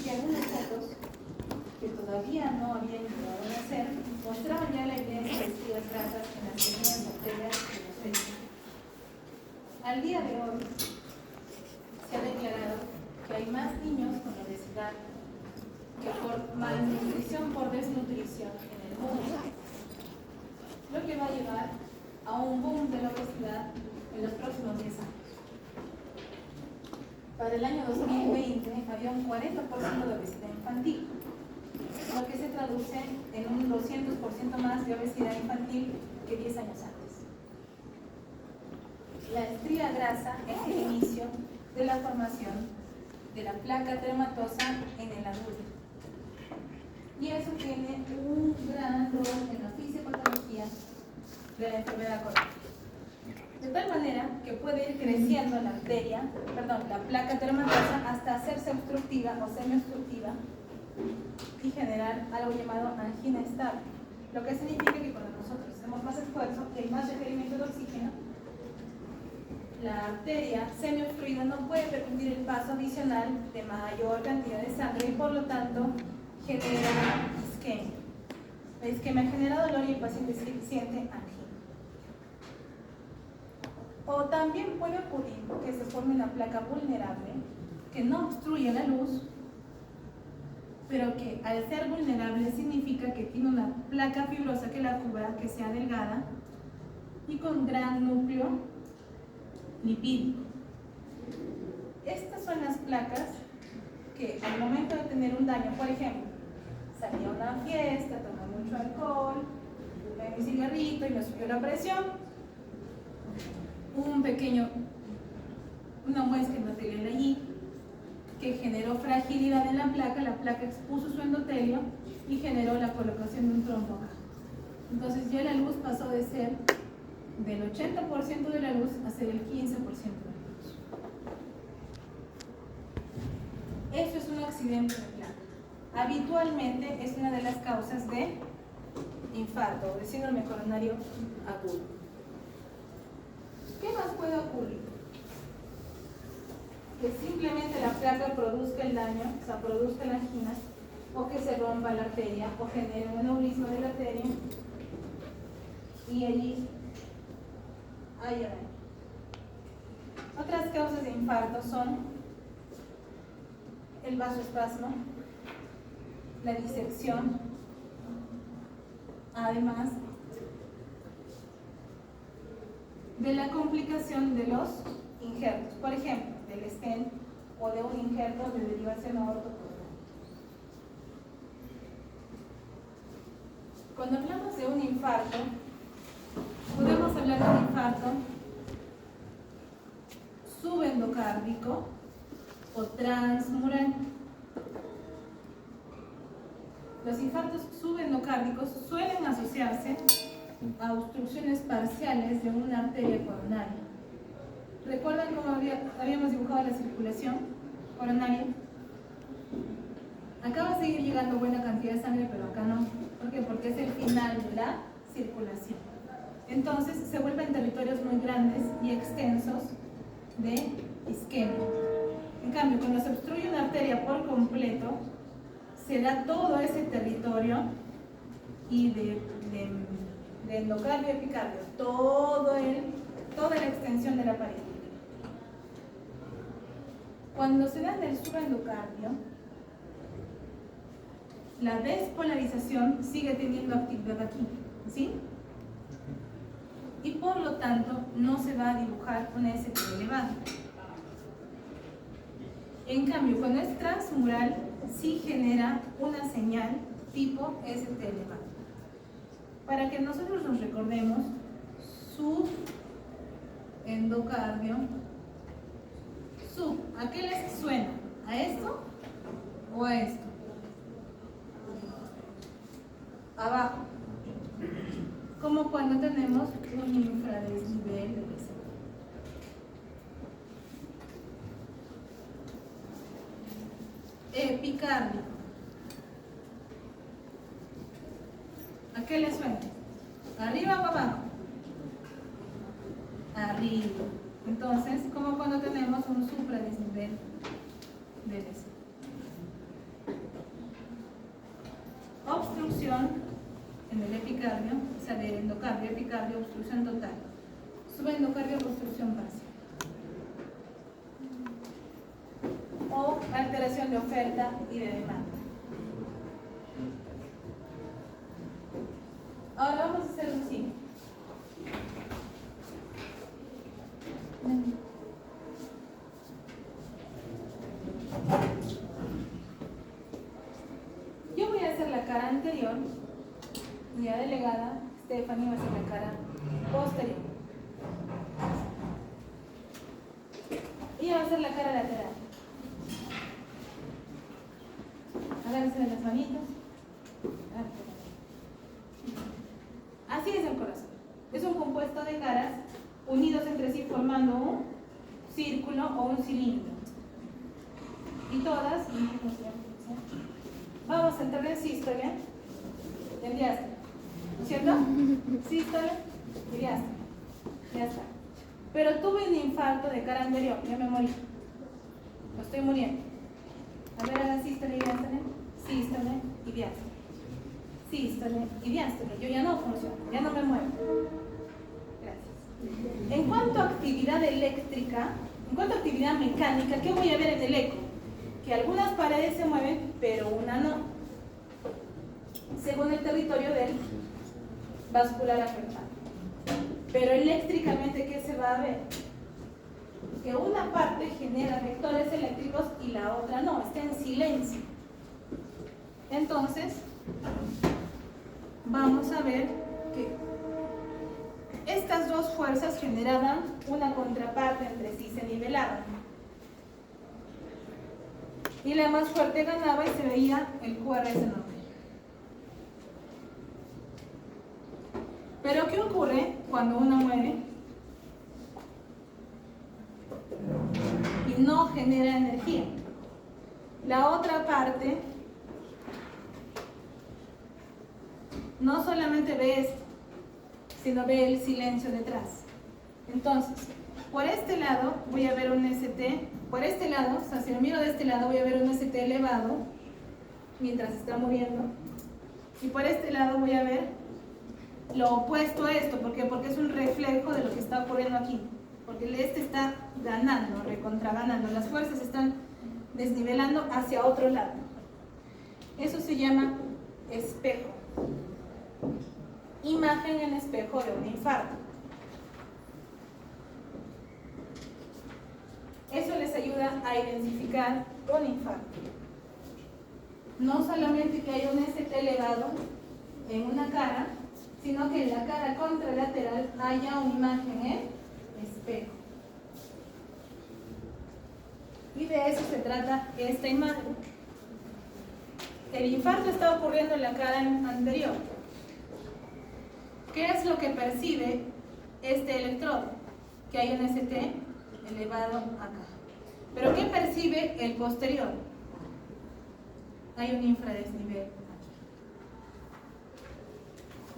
que algunas fotos que todavía no habían llegado a nacer mostraban ya la evidencia de estrías grasas en las pequeñas bacterias de los pechos. Al día de hoy se ha declarado que hay más niños con obesidad que por malnutrición, por desnutrición en el mundo, lo que va a llevar a un boom de la obesidad en los próximos 10 años. Para el año 2020 había un 40% de obesidad infantil, lo que se traduce en un 200% más de obesidad infantil que 10 años antes. La estría grasa es el inicio de la formación de la placa dermatosa en el adulto. Y eso tiene un gran rol en la fisiopatología de la enfermedad crónica. De tal manera que puede ir creciendo la placa dermatosa hasta hacerse obstructiva o semiobstructiva y generar algo llamado angina estable. Lo que significa que cuando nosotros hacemos más esfuerzo y hay más requerimiento de oxígeno, la arteria semiobstruida no puede permitir el paso adicional de mayor cantidad de sangre y por lo tanto genera isquemia. La isquemia genera dolor y el paciente siente angina. O también puede ocurrir que se forme una placa vulnerable que no obstruye la luz, pero que al ser vulnerable significa que tiene una placa fibrosa que la cubra, que sea delgada y con gran núcleo lipídico. Estas son las placas que al momento de tener un daño, por ejemplo, salí a una fiesta, tomé mucho alcohol, fumé mi cigarrito y me subió la presión, una muesca endotelial allí que generó fragilidad en la placa expuso su endotelio y generó la colocación de un trombo acá. Entonces ya la luz pasó de ser del 80% de la luz a ser el 15% de la luz. Eso es un accidente de placa. Habitualmente es una de las causas de infarto o de síndrome coronario agudo. ¿Qué más puede ocurrir? Que simplemente la placa produzca el daño, o sea, produzca la angina, o que se rompa la arteria, o genere un aneurisma de la arteria, y allí hay daño. Otras causas de infarto son el vasoespasmo, la disección, además de la complicación de los injertos, por ejemplo, del stent o de un injerto de derivación aortocoronaria. Cuando hablamos de un infarto, podemos hablar de un infarto subendocárdico o transmural. Los infartos subendocárdicos suelen asociarse a obstrucciones parciales de una arteria coronaria. ¿Recuerdan cómo habíamos dibujado la circulación coronaria? Acá va a seguir llegando buena cantidad de sangre, pero acá no. ¿Por qué? Porque es el final de la circulación. Entonces se vuelven territorios muy grandes y extensos de isquemia. En cambio, cuando se obstruye una arteria por completo, se da todo ese territorio y de endocardio y epicardio, toda la extensión de la pared. Cuando se da del subendocardio, la despolarización sigue teniendo actividad aquí, ¿sí? Y por lo tanto no se va a dibujar una ST elevada. En cambio, cuando es transmural, sí genera una señal tipo ST elevada. Para que nosotros nos recordemos, subendocardio, ¿a qué les suena? ¿A esto o a esto? Abajo. Como cuando tenemos un infradesnivel de presión. Epicárdico. ¿A qué le suena? ¿Arriba o abajo? Arriba. Entonces, como cuando tenemos un supradesnivel de presión. pericardio, o sea, de endocardio, epicardio, obstrucción total. Subendocardio, obstrucción parcial. O alteración de oferta y de demanda. Ahora vamos a hacer lo siguiente. Yo voy a hacer la cara anterior y la delegada, Stephanie, va a hacer la cara posterior. Y ella va a hacer la cara lateral. Agárrense de las manitos. Así es el corazón. Es un compuesto de caras unidos entre sí formando un círculo o un cilindro. Y todas, vamos a entrar en sístole y en diástole. ¿No es cierto? Sístole y diástole. Ya está. Pero tuve un infarto de cara anterior, ya me morí. Lo estoy muriendo. A ver, hagan sístole y diástole. Sístole y diástole. Sístole y diástole. Yo ya no funciono, ya no me muevo. Gracias. En cuanto a actividad eléctrica, en cuanto a actividad mecánica, ¿qué voy a ver en el eco? Que algunas paredes se mueven, pero una no. Según el territorio del vascular afectado. Pero eléctricamente, ¿qué se va a ver? Que una parte genera vectores eléctricos y la otra no, está en silencio. Entonces, vamos a ver que estas dos fuerzas generaban una contraparte entre sí, se nivelaban. Y la más fuerte ganaba y se veía el QRS enorme. Pero ¿qué ocurre cuando uno muere y no genera energía? La otra parte no solamente ve esto, sino ve el silencio detrás. Entonces, por este lado voy a ver un ST, por este lado, o sea, si lo miro de este lado voy a ver un ST elevado mientras está muriendo, y por este lado voy a ver lo opuesto a esto. ¿Por qué? Porque es un reflejo de lo que está ocurriendo aquí, porque el este está ganando, recontra ganando, las fuerzas están desnivelando hacia otro lado. Eso se llama espejo. Imagen en espejo de un infarto. Eso les ayuda a identificar un infarto. No solamente que haya un ST elevado en una cara, sino que en la cara contralateral haya una imagen en espejo. Y de eso se trata esta imagen. El infarto está ocurriendo en la cara anterior. ¿Qué es lo que percibe este electrodo? Que hay un ST elevado acá. ¿Pero qué percibe el posterior? Hay un infradesnivel aquí.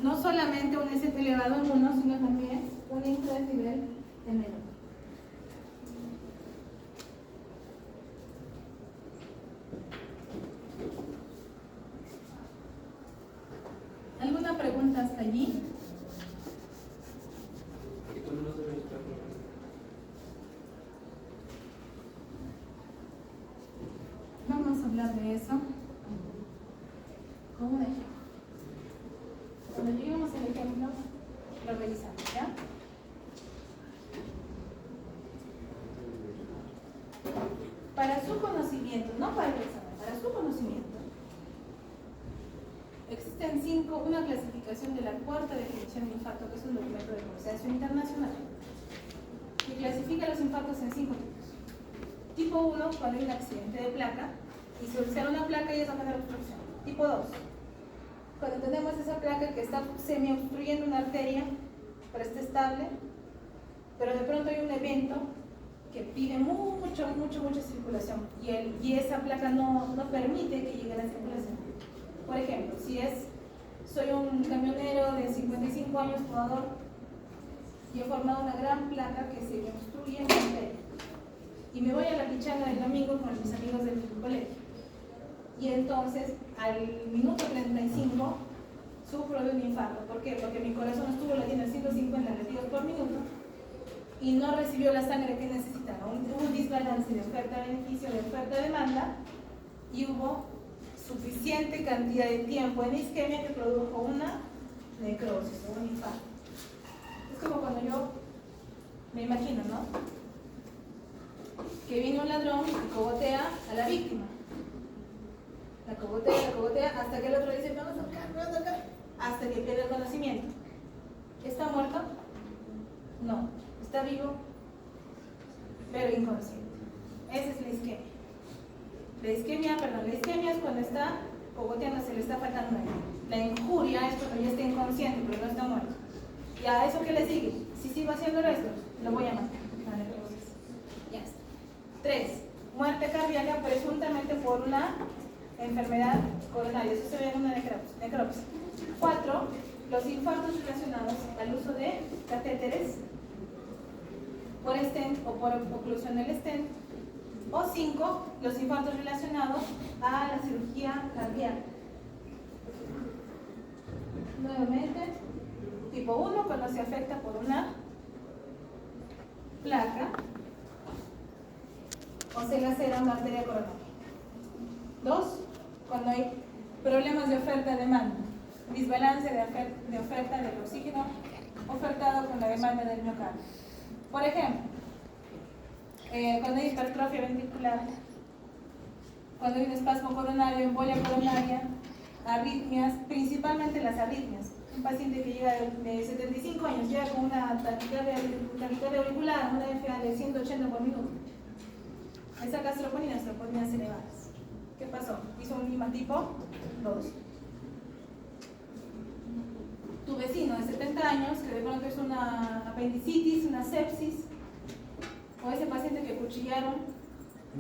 No solamente un ST elevado en uno, sino también un infradesnivel en el otro. ¿Alguna pregunta hasta allí? Vamos a hablar de eso. ¿Cómo de ejemplo? Cuando lleguemos al ejemplo, lo revisamos, ¿ya? Para su conocimiento, no para el examen, para su conocimiento, existen una clasificación de la cuarta definición de infarto, que es un documento de consenso internacional, que clasifica los infartos en 5 tipos. Tipo 1, cuando hay un accidente de placa y se observa una placa y es a generar obstrucción. Tipo 2, cuando tenemos esa placa que está semi-obstruyendo una arteria, pero está estable, pero de pronto hay un evento que pide mucha circulación y esa placa no permite que llegue a la circulación. Por ejemplo, si soy un camionero de 55 años, jugador, y he formado una gran placa que se me obstruye en la arteria, y me voy a la pichanga del domingo con mis amigos del colegio, y entonces al minuto 35 sufro de un infarto. ¿Por qué? Porque mi corazón estuvo latiendo 150 latidos por minuto y no recibió la sangre que necesitaba. Hubo un desbalance de oferta-beneficio, de oferta-demanda, y hubo suficiente cantidad de tiempo en isquemia que produjo una necrosis o un infarto. Es como cuando yo me imagino, ¿no? Que viene un ladrón y cogotea a la víctima. La cogotea, hasta que el otro dice, vamos a tocar, hasta que pierde el conocimiento. ¿Está muerto? No. ¿Está vivo? Pero inconsciente. Esa es la isquemia. La isquemia es cuando está cogoteando, se le está faltando aire. La injuria es cuando ya está inconsciente, pero no está muerto. ¿Y a eso qué le sigue? Si sigo haciendo esto, lo voy a matar. La necrosis. Ya está. 3. Muerte cardíaca presuntamente por una enfermedad coronaria. Eso se ve en una necropsia. 4. Los infartos relacionados al uso de catéteres por stent o por oclusión del stent. O 5. Los infartos relacionados a la cirugía cardíaca. Nuevamente, tipo 1, cuando se afecta por una placa o se lacera una arteria coronaria. 2, cuando hay problemas de oferta-demanda, desbalance de oferta del oxígeno ofertado con la demanda del miocardio. Por ejemplo, cuando hay hipertrofia ventricular, cuando hay un espasmo coronario, embolia coronaria, arritmias, principalmente las arritmias. Un paciente que llega de 75 años llega con una taquicardia auricular, una FA de 180 por minuto. Esa gastroponinas elevadas. ¿Qué pasó? Hizo un lima tipo 2. Tu vecino de 70 años que de pronto es una apendicitis, una sepsis, o ese paciente que cuchillaron,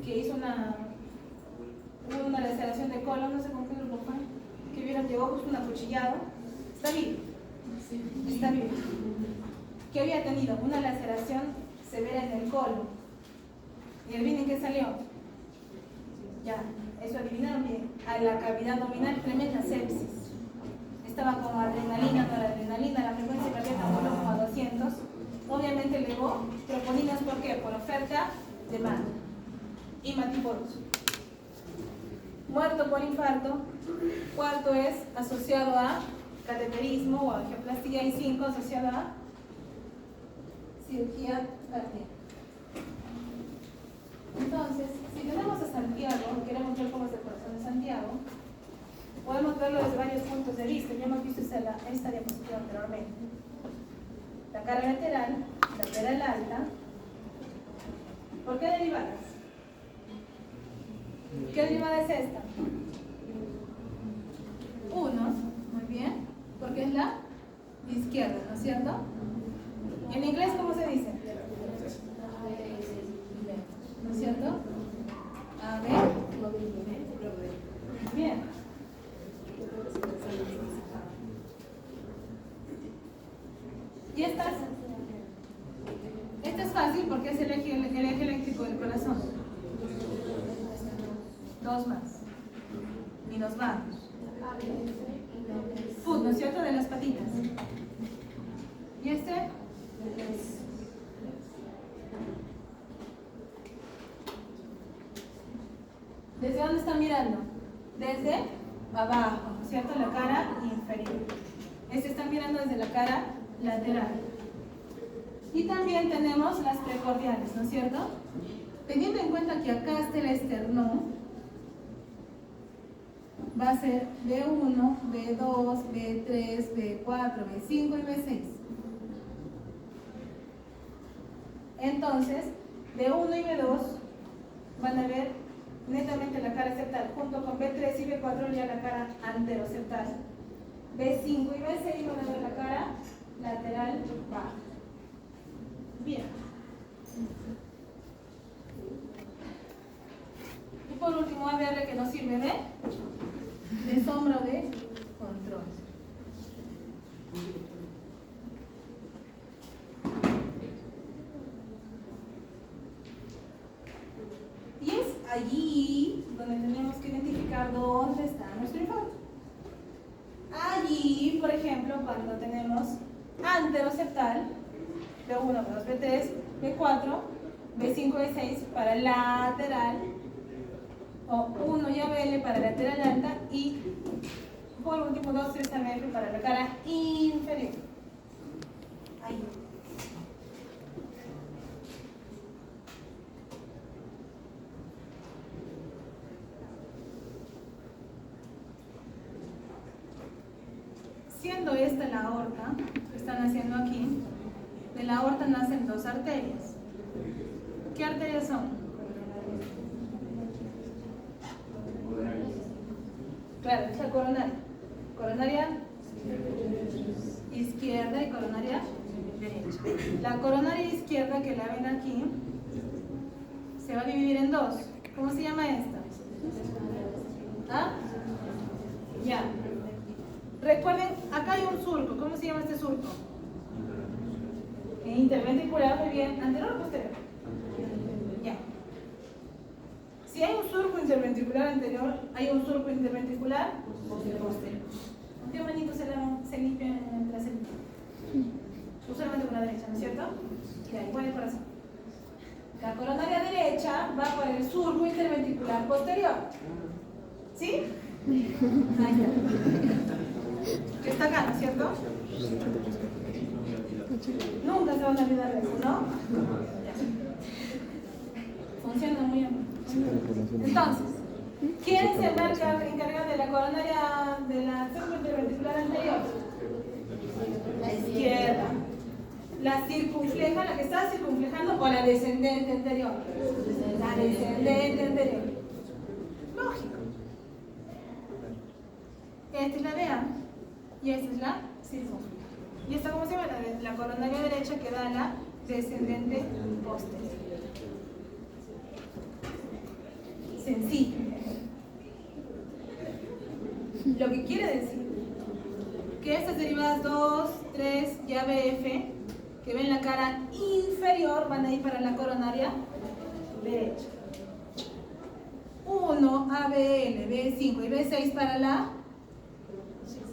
que hizo una laceración de colon, no sé con qué grupo fue, que vieron, llegó justo un acuchillado, está vivo. Está vivo. Que había tenido una laceración severa en el colon. ¿Y el en qué salió? Ya, eso adivinaron bien. A la cavidad abdominal, tremenda sepsis. Estaba con adrenalina, noradrenalina, la frecuencia cardíaca voló como a 200. Obviamente elevó troponinas, ¿por qué? Por oferta, demanda. Y matiporos. Muerto por infarto. Cuarto es asociado a cateterismo o angioplastía, y 5 asociado a cirugía cardíaca. Entonces, si tenemos a Santiago, queremos ver cómo es el corazón de Santiago, podemos verlo desde varios puntos de vista. Ya hemos visto esta diapositiva anteriormente. La cara lateral alta. ¿Por qué derivadas? ¿Qué derivada es esta? 1, muy bien, porque es la izquierda, ¿no es cierto? En inglés, ¿cómo se dice? ¿No es cierto? A ver. Bien. ¿Y esta es fácil porque es el eje eléctrico del corazón. 2 más. Y nos vamos. Foot, ¿no es cierto? De las patitas. ¿Y este? ¿Desde dónde están mirando? Desde abajo, ¿no es cierto? La cara inferior. Este está mirando desde la cara lateral. Y también tenemos las precordiales, ¿no es cierto? Teniendo en cuenta que acá está el esternón, va a ser B1, B2, B3, B4, B5 y B6. Entonces, B1 y B2 van a ver netamente la cara septal, junto con B3 y B4 ya la cara anteroseptal. B5 y B6 van a ver la cara lateral baja. Bien. Y por último, a ver que nos sirve de sombra o de control. Y es allí donde tenemos que identificar dónde está nuestro infarto. Allí anteroseptal, B1, B2, B3, B4, B5, B6 para lateral, o 1 y ABL para lateral alta, y por último 2, 3 ABF para la cara inferior. Ahí. Siendo esta la aorta que están haciendo aquí, de la aorta nacen dos arterias. ¿Qué arterias son? Claro, es la coronaria. Coronaria izquierda y coronaria derecha. La coronaria izquierda, que la ven aquí, se va a dividir en dos. ¿Cómo se llama esta? ¿Ah? Ya. Recuerden, acá hay un surco. ¿Cómo se llama este surco? Interventricular, muy bien. ¿Anterior o posterior? Ya. Si hay un surco interventricular anterior, hay un surco interventricular posterior. ¿Con qué manito se limpia en el trasero? Usualmente con la derecha, ¿no es cierto? Ya, igual el corazón. La coronaria derecha va por el surco interventricular posterior. ¿Sí? Ahí está. Que está acá, ¿no es cierto? Nunca se van a olvidar de eso, ¿no? Ya. Funciona muy bien. Entonces, ¿quién se encarga de la coronaria de la surco interventricular anterior? La izquierda. ¿La circunfleja, la que está circunflejando, o la descendente anterior? La descendente anterior. Lógico. Esta es la DEA y esta es la circunfleja. ¿Y esta cómo se llama? La coronaria derecha, que da la descendente posterior. Sencillo. Lo que quiere decir que estas derivadas 2, 3 y ABF, que ven la cara inferior, van a ir para la coronaria derecha. 1, ABL, B5 y B6 para la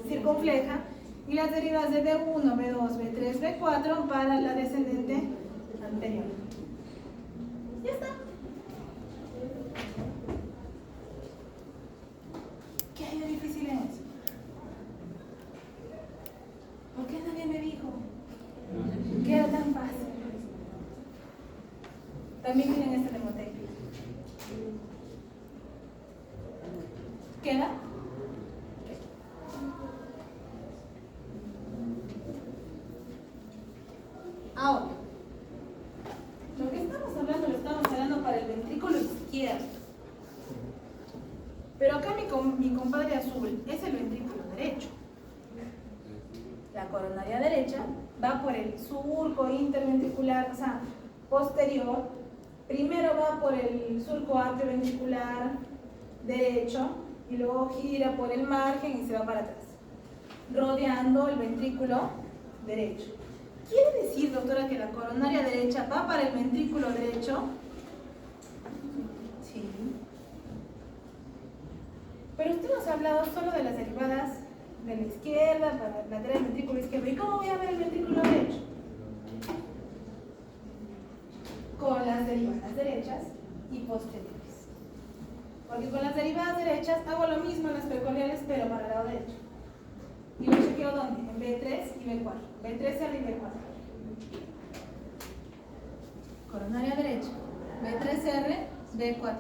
circunfleja, y las derivadas de B1, B2, B3, B4 para la descendente anterior. Ya está. ¿Qué hay de difícil en eso? ¿Por qué nadie me dijo que era tan fácil? También miren este mnemotecnia. ¿Queda? Ahora, lo que estamos hablando para el ventrículo izquierdo. Pero acá mi compadre azul es el ventrículo derecho. La coronaria derecha va por el surco interventricular, o sea, posterior. Primero va por el surco atrioventricular derecho y luego gira por el margen y se va para atrás, rodeando el ventrículo derecho. ¿Quiere decir, doctora, que la coronaria derecha va para el ventrículo derecho? Sí. Pero usted nos ha hablado solo de las derivadas de la izquierda, para el lateral del ventrículo izquierdo. ¿Y cómo voy a ver el ventrículo derecho? Con las derivadas derechas y posteriores. Porque con las derivadas derechas hago lo mismo en las precordiales, pero para el lado derecho. ¿Y lo chequeo dónde? En B3 y B4. B3R y B4. Coronaria derecha. B3R, B4.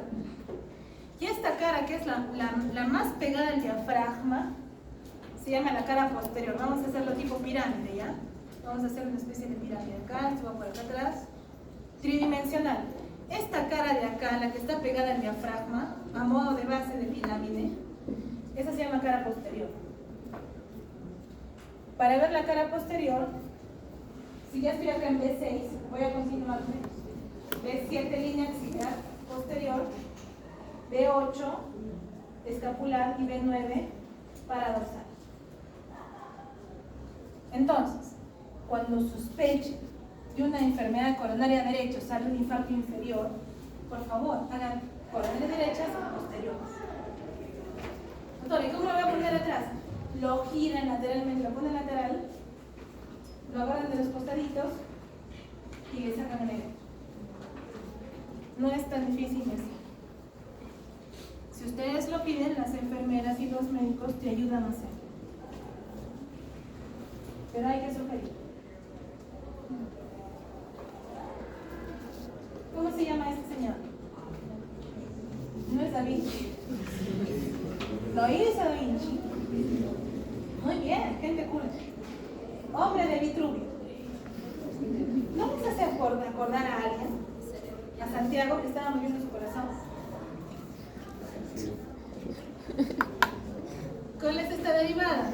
Y esta cara, que es la más pegada al diafragma, se llama la cara posterior. Vamos a hacerlo tipo pirámide, ¿ya? Vamos a hacer una especie de pirámide acá, esto va por acá atrás. Tridimensional. Esta cara de acá, la que está pegada al diafragma, a modo de base de pirámide, esa se llama cara posterior. Para ver la cara posterior, si ya estoy acá en B6, voy a continuarme. B7, línea axilar posterior. B8, escapular, y B9 para dorsal. Entonces, cuando sospechen de una enfermedad coronaria derecha, o sea, de un infarto inferior, por favor, hagan coronarias derechas y posteriores. Doctor, ¿y cómo lo voy a poner atrás? Lo giran lateralmente, lo ponen lateral lo agarran de los costaditos y le sacan el aire. No es tan difícil así. Si ustedes lo piden, las enfermeras y los médicos te ayudan a hacerlo. Pero hay que sugerir. ¿Cómo se llama este señor? No es Da Vinci. Lo hizo Da Vinci. Muy bien, gente cool. Hombre de Vitruvio. ¿No les hace acordar a alguien? A Santiago, que estaba moviendo su corazón. ¿Cuál es esta derivada?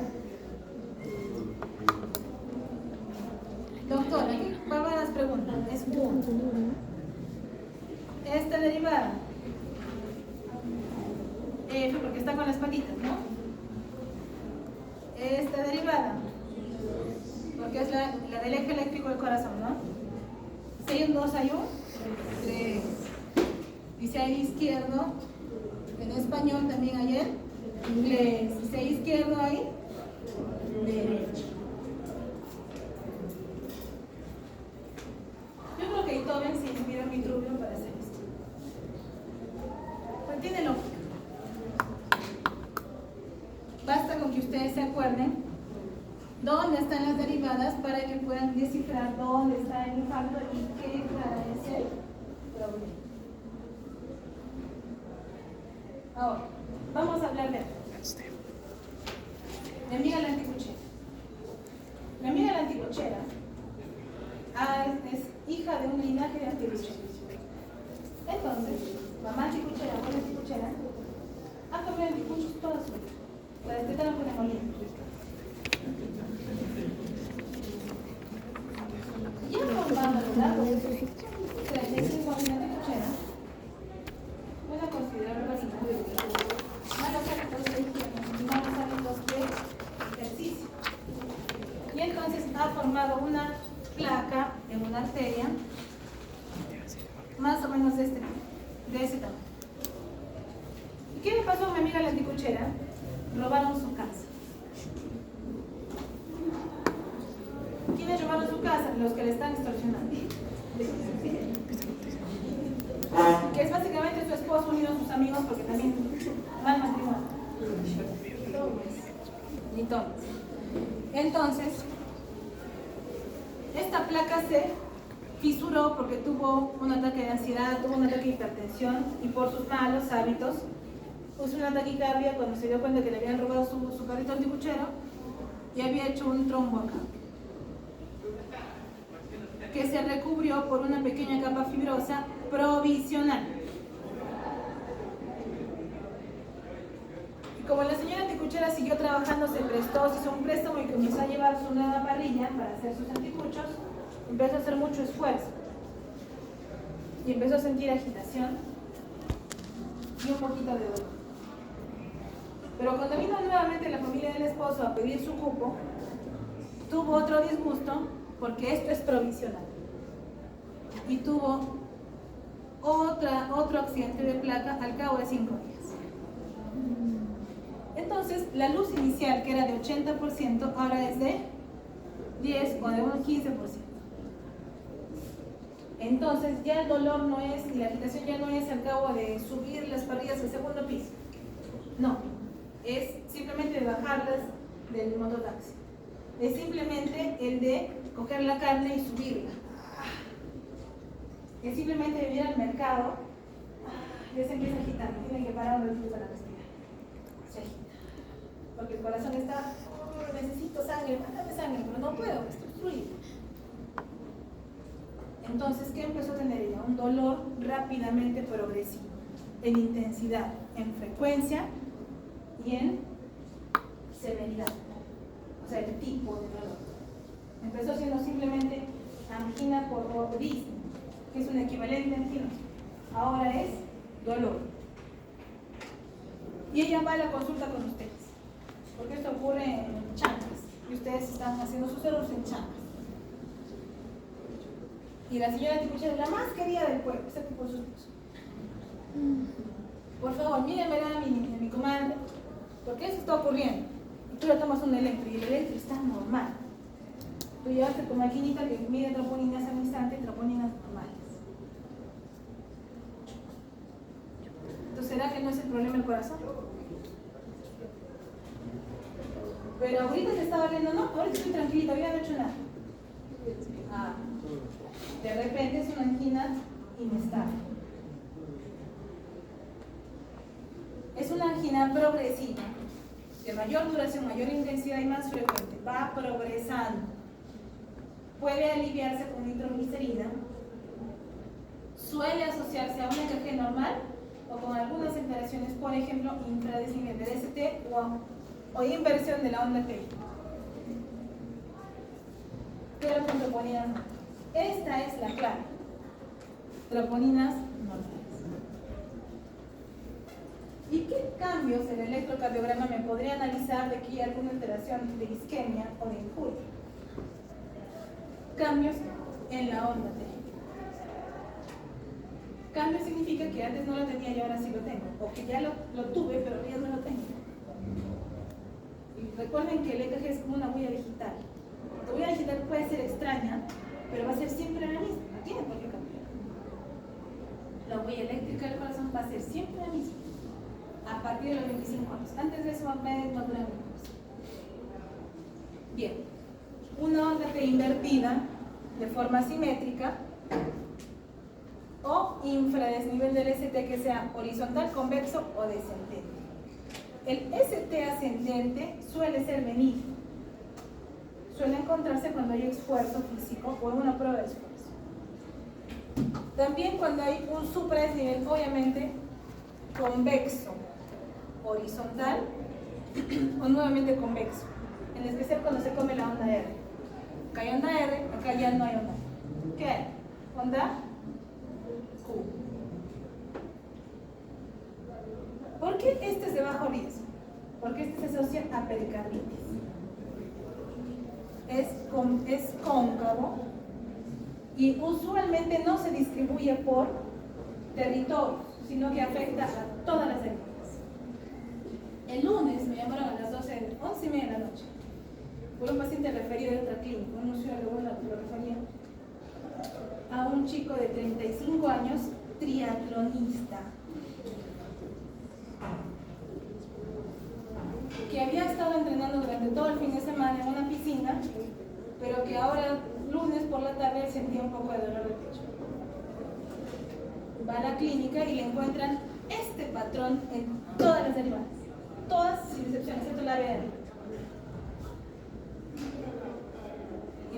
Doctor, aquí van las preguntas. Es 1. Esta derivada. F, porque está con las patitas, ¿no? Esta derivada. Porque es la del eje eléctrico del corazón, ¿no? Si hay un 2, hay un 3. Y si hay izquierdo, en español también hay el inglés. Y si hay izquierdo, hay derecho. Yo creo que Beethoven se inspiró en Vitruvio para hacer esto. Pues tiene lógica. Basta con que ustedes se acuerden dónde están las derivadas para que puedan descifrar dónde está el impacto y qué es el problema. Ahora, vamos a hablar de mi amiga la anticuchera. Mi amiga la anticuchera es hija de un linaje de anticucheros. Entonces, mamá anticuchera, abuela anticuchera, ha comido anticuchos toda su vida. La destetaron con emoliente. Ya formando a lo largo de sus 35 años de anticuchera, una considerable malos hábitos de higiene y malos hábitos de ejercicio. Y entonces ha formado una placa en una arteria más o menos de ese tamaño. ¿Y qué le pasó a mi amiga la anticuchera? Robaron su casa. ¿Quiénes robaron su casa? Los que le están extorsionando. Que es básicamente su esposo unido a sus amigos porque también mal matrimonio. Ni tomes. Entonces, esta placa se fisuró porque tuvo un ataque de ansiedad, tuvo un ataque de hipertensión y por sus malos hábitos puso una taquicardia cuando se dio cuenta que le habían robado su carrito anticuchero y había hecho un trombo acá, que se recubrió por una pequeña capa fibrosa provisional. Y como la señora anticuchera siguió trabajando, se prestó, se hizo un préstamo y comenzó a llevar su nueva parrilla para hacer sus anticuchos, empezó a hacer mucho esfuerzo y empezó a sentir agitación y un poquito de dolor. Pero cuando vino nuevamente la familia del esposo a pedir su cupo, tuvo otro disgusto porque esto es provisional y tuvo otro accidente de placa al cabo de 5 días. Entonces la luz inicial, que era de 80%, ahora es de 10 o de un 15%. Entonces ya el dolor no es, y la agitación ya no es al cabo de subir las parrillas al segundo piso. No, es simplemente de bajarlas del mototaxi. Es simplemente el de coger la carne y subirla. Es simplemente de ir al mercado. Ya se empieza a agitar, tiene que parar un ratito para respirar. Se agita. Porque el corazón está, necesito sangre, mándame sangre, pero no puedo, está obstruido. Entonces, ¿qué empezó a tener ella? Un dolor rápidamente progresivo, en intensidad, en frecuencia y en severidad. O sea, el tipo de dolor. Empezó siendo simplemente angina por disney, que es un equivalente a angina. Ahora es dolor. Y ella va a la consulta con ustedes, porque esto ocurre en chancas, y ustedes están haciendo sus errores en chancas. Y la señora anticuchera es la más querida del pueblo, excepto por su esposo. Por favor, mírenme a mi comadre, porque eso está ocurriendo. Y tú le tomas un electro y el electro está normal. Tú llevaste tu maquinita que mide troponinas al instante y troponinas normales. Entonces, ¿será que no es el problema el corazón? Pero ahorita te estaba viendo, no, ahorita estoy tranquilita, había no hecho nada. Ah, de repente es una angina inestable. Es una angina progresiva, de mayor duración, mayor intensidad y más frecuente. Va progresando. Puede aliviarse con nitroglicerina. Suele asociarse a una EKG normal o con algunas alteraciones, por ejemplo, infradesnivel del ST o inversión de la onda TI. Pero con troponinas normales. Esta es la clave. Troponinas normales. ¿Y qué cambios en el electrocardiograma me podría analizar de que hay alguna alteración de isquemia o de injuria? Cambios en la onda TI. Cambio significa que antes no lo tenía y ahora sí lo tengo. O que ya lo tuve, pero ya no lo tengo. Y recuerden que el EKG es como una huella digital. La huella digital puede ser extraña, pero va a ser siempre la misma. No tiene por qué cambiar. La huella eléctrica del corazón va a ser siempre la misma. A partir de los 25 años. Antes de eso va a durar menos. Bien. Una onda T invertida de forma simétrica o infradesnivel del ST que sea horizontal, convexo o descendente. El ST ascendente suele ser benigno. Suele encontrarse cuando hay esfuerzo físico o en una prueba de esfuerzo. También cuando hay un supradesnivel, obviamente, convexo, horizontal o nuevamente convexo. En especial cuando se come la onda R. Acá hay onda R, acá ya no hay onda. ¿Qué hay? Onda Q. ¿Por qué este es de bajo riesgo? Porque este se asocia a pericarditis. Es cóncavo y usualmente no se distribuye por territorios, sino que afecta a todas las heridas. El lunes me llamaron a las 11:30 de la noche por un paciente referido de otra clínica, un nutriólogo lo refería a un chico de 35 años, triatlonista, que había estado entrenando durante todo el fin de semana en una piscina, pero que ahora, lunes por la tarde, sentía un poco de dolor de pecho. Va a la clínica y le encuentran este patrón en todas las derivadas, todas sin excepción, excepto la BR.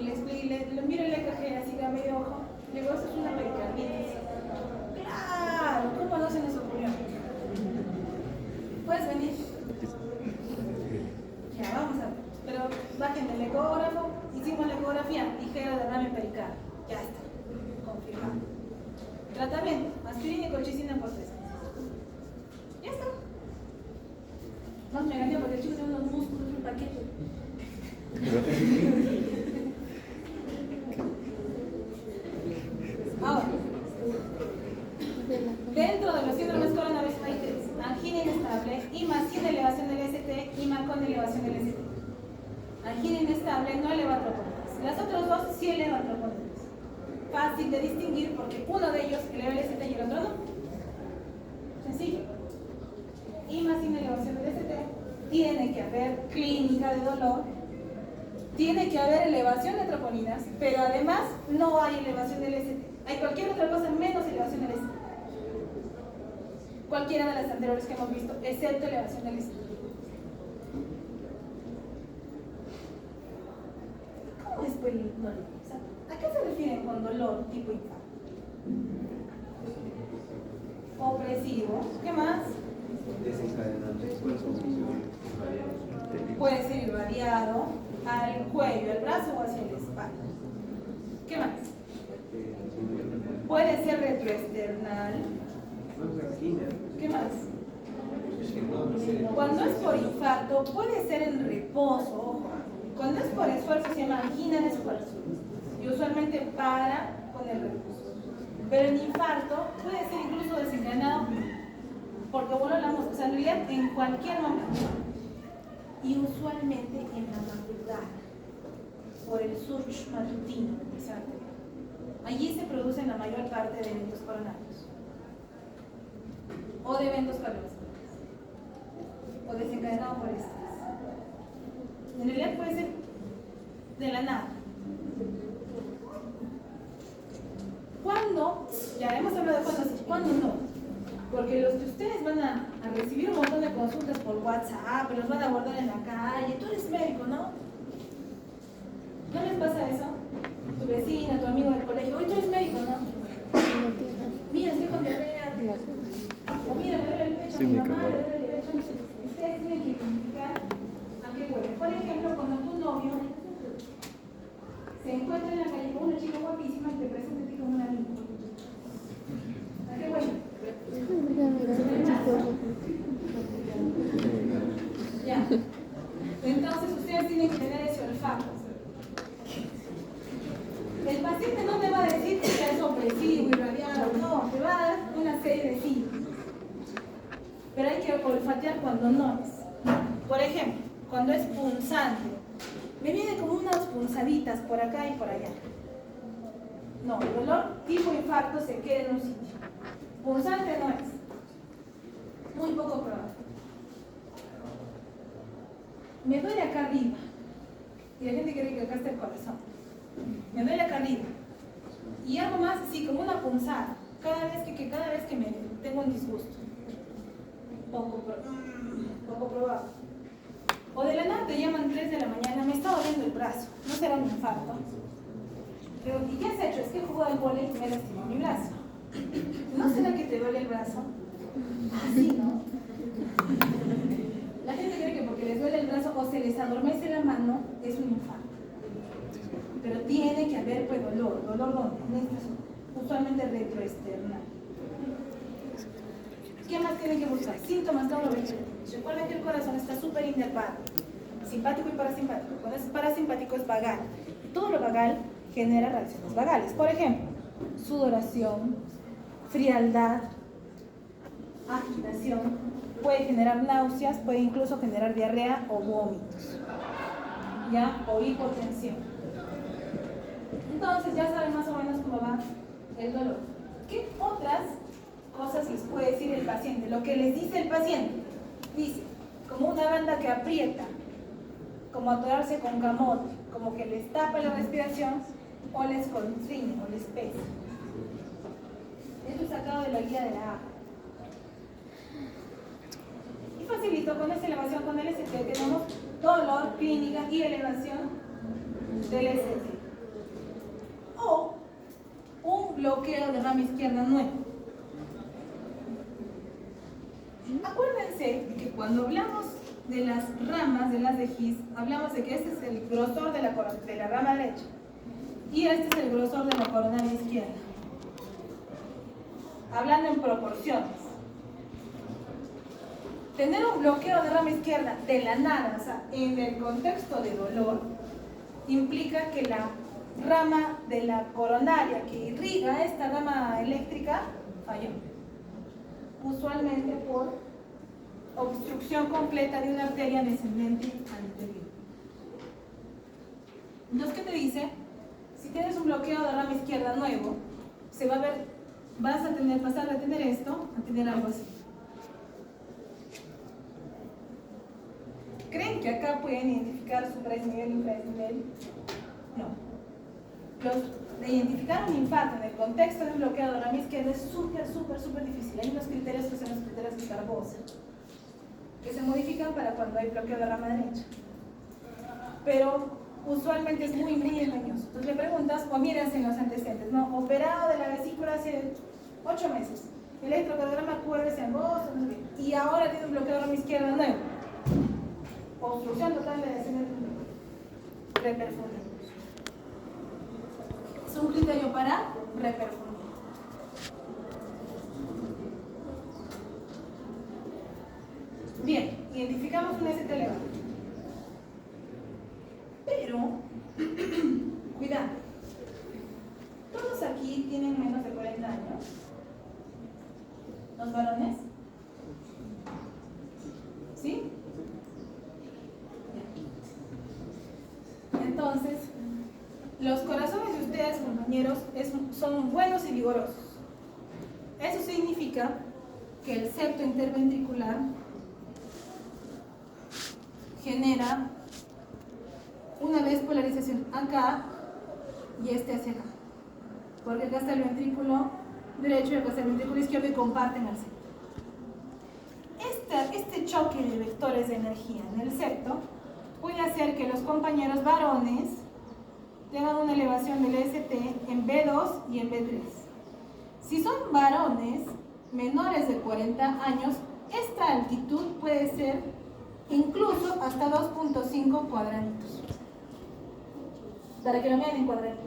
Y le miro el EKG así a medio ojo, le digo, eso es una pericarditis. ¡Claro! ¿Cómo no se nos ocurrió? ¿Puedes venir? Ya, vamos a ver. Pero bajen el ecógrafo, hicimos la ecografía, ligero derrame pericardio. Ya está, confirmado. Tratamiento, aspirina y colchicina por 3 meses. Ya está. No me engañó porque el chico tiene unos músculos en un paquete. Ahora, dentro de los síndromes coronarios hay 3: angina inestable, IMA sin elevación del ST, IMA con elevación del ST. Angina inestable no eleva troponinas. Las otras dos sí elevan troponinas. Fácil de distinguir porque uno de ellos eleva el ST y el otro no. Sencillo. IMA sin elevación del ST, tiene que haber clínica de dolor, tiene que haber elevación de troponinas, pero además no hay elevación del ST. Hay cualquier otra cosa menos elevación del ST. Cualquiera de las anteriores que hemos visto, excepto elevación del ST. ¿Cómo es dolor? ¿A qué se refieren con dolor tipo infarto? Opresivo. ¿Qué más? Puede ser irradiado al cuello, al brazo o hacia la espalda. ¿Qué más? Puede ser retroesternal. ¿Qué más? Cuando es por infarto, puede ser en reposo, ojo. Cuando es por esfuerzo se llama angina de esfuerzo. Y usualmente para con el reposo. Pero en infarto puede ser incluso desencadenado porque bueno, hablamos, o sea, en realidad en cualquier momento. Y usualmente en la madrugada. por el surge matutino del tercer arterial. Allí se producen la mayor parte de eventos coronarios o de eventos cardiovasculares o desencadenados por estrés. En realidad puede ser de la nada. ¿Cuándo? Ya hemos hablado de cuándo sí, cuándo no. Porque los que ustedes van a recibir un montón de consultas por WhatsApp, los van a abordar en la calle, tú eres médico, ¿no? ¿No les pasa eso? Tu vecina, tu amigo del colegio, oye, tú eres médico, ¿no? Mira, estoy con diarrea. O mira, me duele el pecho, mi mamá le duele el pecho. Ustedes tienen que identificar a qué huele. Por ejemplo, cuando tu novio se encuentra en la calle con una chica guapísima y te presenta a ti como una amiga. ¿A qué huele? Ya. Entonces ustedes tienen que tener ese olfato. El paciente no te va a decir que es opresivo, irradiado, no, te va a dar una serie de signos. Pero hay que olfatear cuando no es. Por ejemplo, cuando es punzante, me viene como unas punzaditas por acá y por allá. No, el dolor tipo infarto se queda en un sitio. Punzante no es. Muy poco probable. Me duele acá arriba. Y la gente cree que acá está el corazón. Me duele acá arriba. Y algo más, sí, como una punzada. Cada vez que me tengo un disgusto. Poco probable. O de la nada te llaman 3 de la mañana, me está doliendo el brazo. No será un infarto. Pero, ¿y qué has hecho? Es que he jugado al vóley y me lastimó mi brazo. ¿No será que te duele el brazo? Así, ¿no? La gente cree que porque les duele el brazo o se les adormece la mano es un infarto. Pero tiene que haber pues dolor. ¿Dolor dónde? En esta zona. Usualmente retroesternal. ¿Qué más tienen que buscar? Síntomas neurovegetativos. Recuerden que el corazón está súper inervado. Simpático y parasimpático. Cuando es parasimpático es vagal. Todo lo vagal genera reacciones vagales. Por ejemplo, sudoración, frialdad, agitación, puede generar náuseas, puede incluso generar diarrea o vómitos, ¿ya? O hipotensión. Entonces ya saben más o menos cómo va el dolor. ¿Qué otras cosas les puede decir el paciente? Lo que les dice el paciente, dice, como una banda que aprieta, como atorarse con camote, como que les tapa la respiración o les constriñe o les pesa. Esto es sacado de la guía de la APA. Y facilito, con esta elevación con el ST tenemos dolor, clínica y elevación del ST. O un bloqueo de rama izquierda nuevo. Acuérdense que cuando hablamos de las ramas, de las de His, hablamos de que este es el grosor de la rama derecha y este es el grosor de la coronaria izquierda. Hablando en proporciones. Tener un bloqueo de rama izquierda de la nada, o sea, en el contexto de dolor, implica que la rama de la coronaria que irriga esta rama eléctrica falló. Usualmente por obstrucción completa de una arteria descendente anterior. Entonces, ¿qué te dice? Si tienes un bloqueo de rama izquierda nuevo, se va a ver, pasar de tener esto a tener algo así. ¿Creen que acá pueden identificar supradesnivel, infradesnivel? No. De identificar un infarto en el contexto de un bloqueo de rama izquierda es súper difícil. Hay unos criterios que son los criterios de Barbosa, que se modifican para cuando hay bloqueo de rama derecha. Pero usualmente es muy engañoso. Entonces le preguntas, o miras en los antecedentes, ¿no? Operado de la vesícula hace 8 meses. Electrocardiograma QRS en agosto, no sé qué. Y ahora tiene un bloqueo de rama izquierda nuevo. Obstrucción total de descendente. Reperfundir. Es un criterio para reperfundir. Bien, identificamos un ST elevado. Pero, cuidado. Todos aquí tienen menos de 40 años. ¿Los varones? ¿Sí? Entonces, Los corazones de ustedes, compañeros, son buenos y vigorosos. Eso significa que el septo interventricular genera una despolarización acá y hacia acá. Porque acá está el ventrículo derecho y acá está el ventrículo izquierdo y comparten el septo. Este choque de vectores de energía en el septo puede hacer que los compañeros varones tengan una elevación del ST en B2 y en B3. Si son varones menores de 40 años, esta altitud puede ser incluso hasta 2.5 cuadraditos. Para que lo vean en cuadraditos.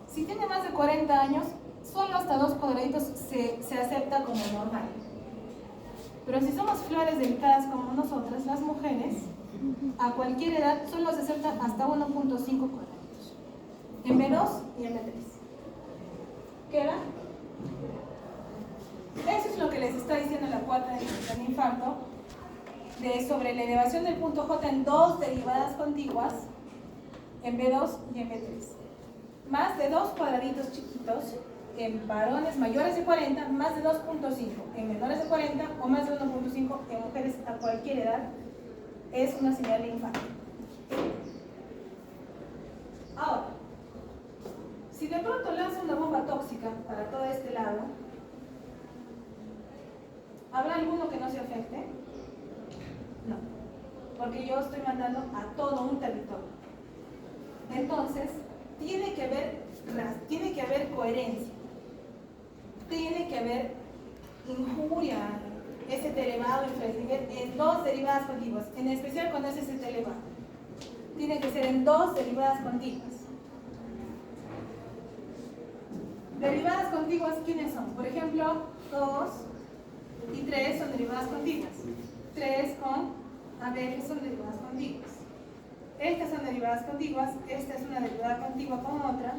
Si tiene más de 40 años, solo hasta 2 cuadraditos se acepta como normal. Pero si somos flores delicadas como nosotras, las mujeres, a cualquier edad solo se acepta hasta 1.5 cuadraditos. En B2 y en B3. ¿Queda? Eso es lo que les está diciendo la cuarta definición de infarto, sobre la elevación del punto J en dos derivadas contiguas, en B2 y en B3. Más de 2 cuadraditos chiquitos en varones mayores de 40, más de 2.5 en menores de 40 o más de 1.5 en mujeres a cualquier edad, es una señal de infarto. Ahora, si de pronto lanza una bomba tóxica para todo este lado, ¿habrá alguno que no se afecte? No, porque yo estoy mandando a todo un territorio. Entonces, tiene que haber coherencia, tiene que haber injuria, ST elevado, infranivel, en dos derivadas contiguas, en especial cuando es ST elevado. Tiene que ser en dos derivadas contiguas. Derivadas contiguas, ¿quiénes son? Por ejemplo, 2 y 3 son derivadas contiguas. 3 con AB son derivadas contiguas. Estas son derivadas contiguas, esta es una derivada contigua con otra.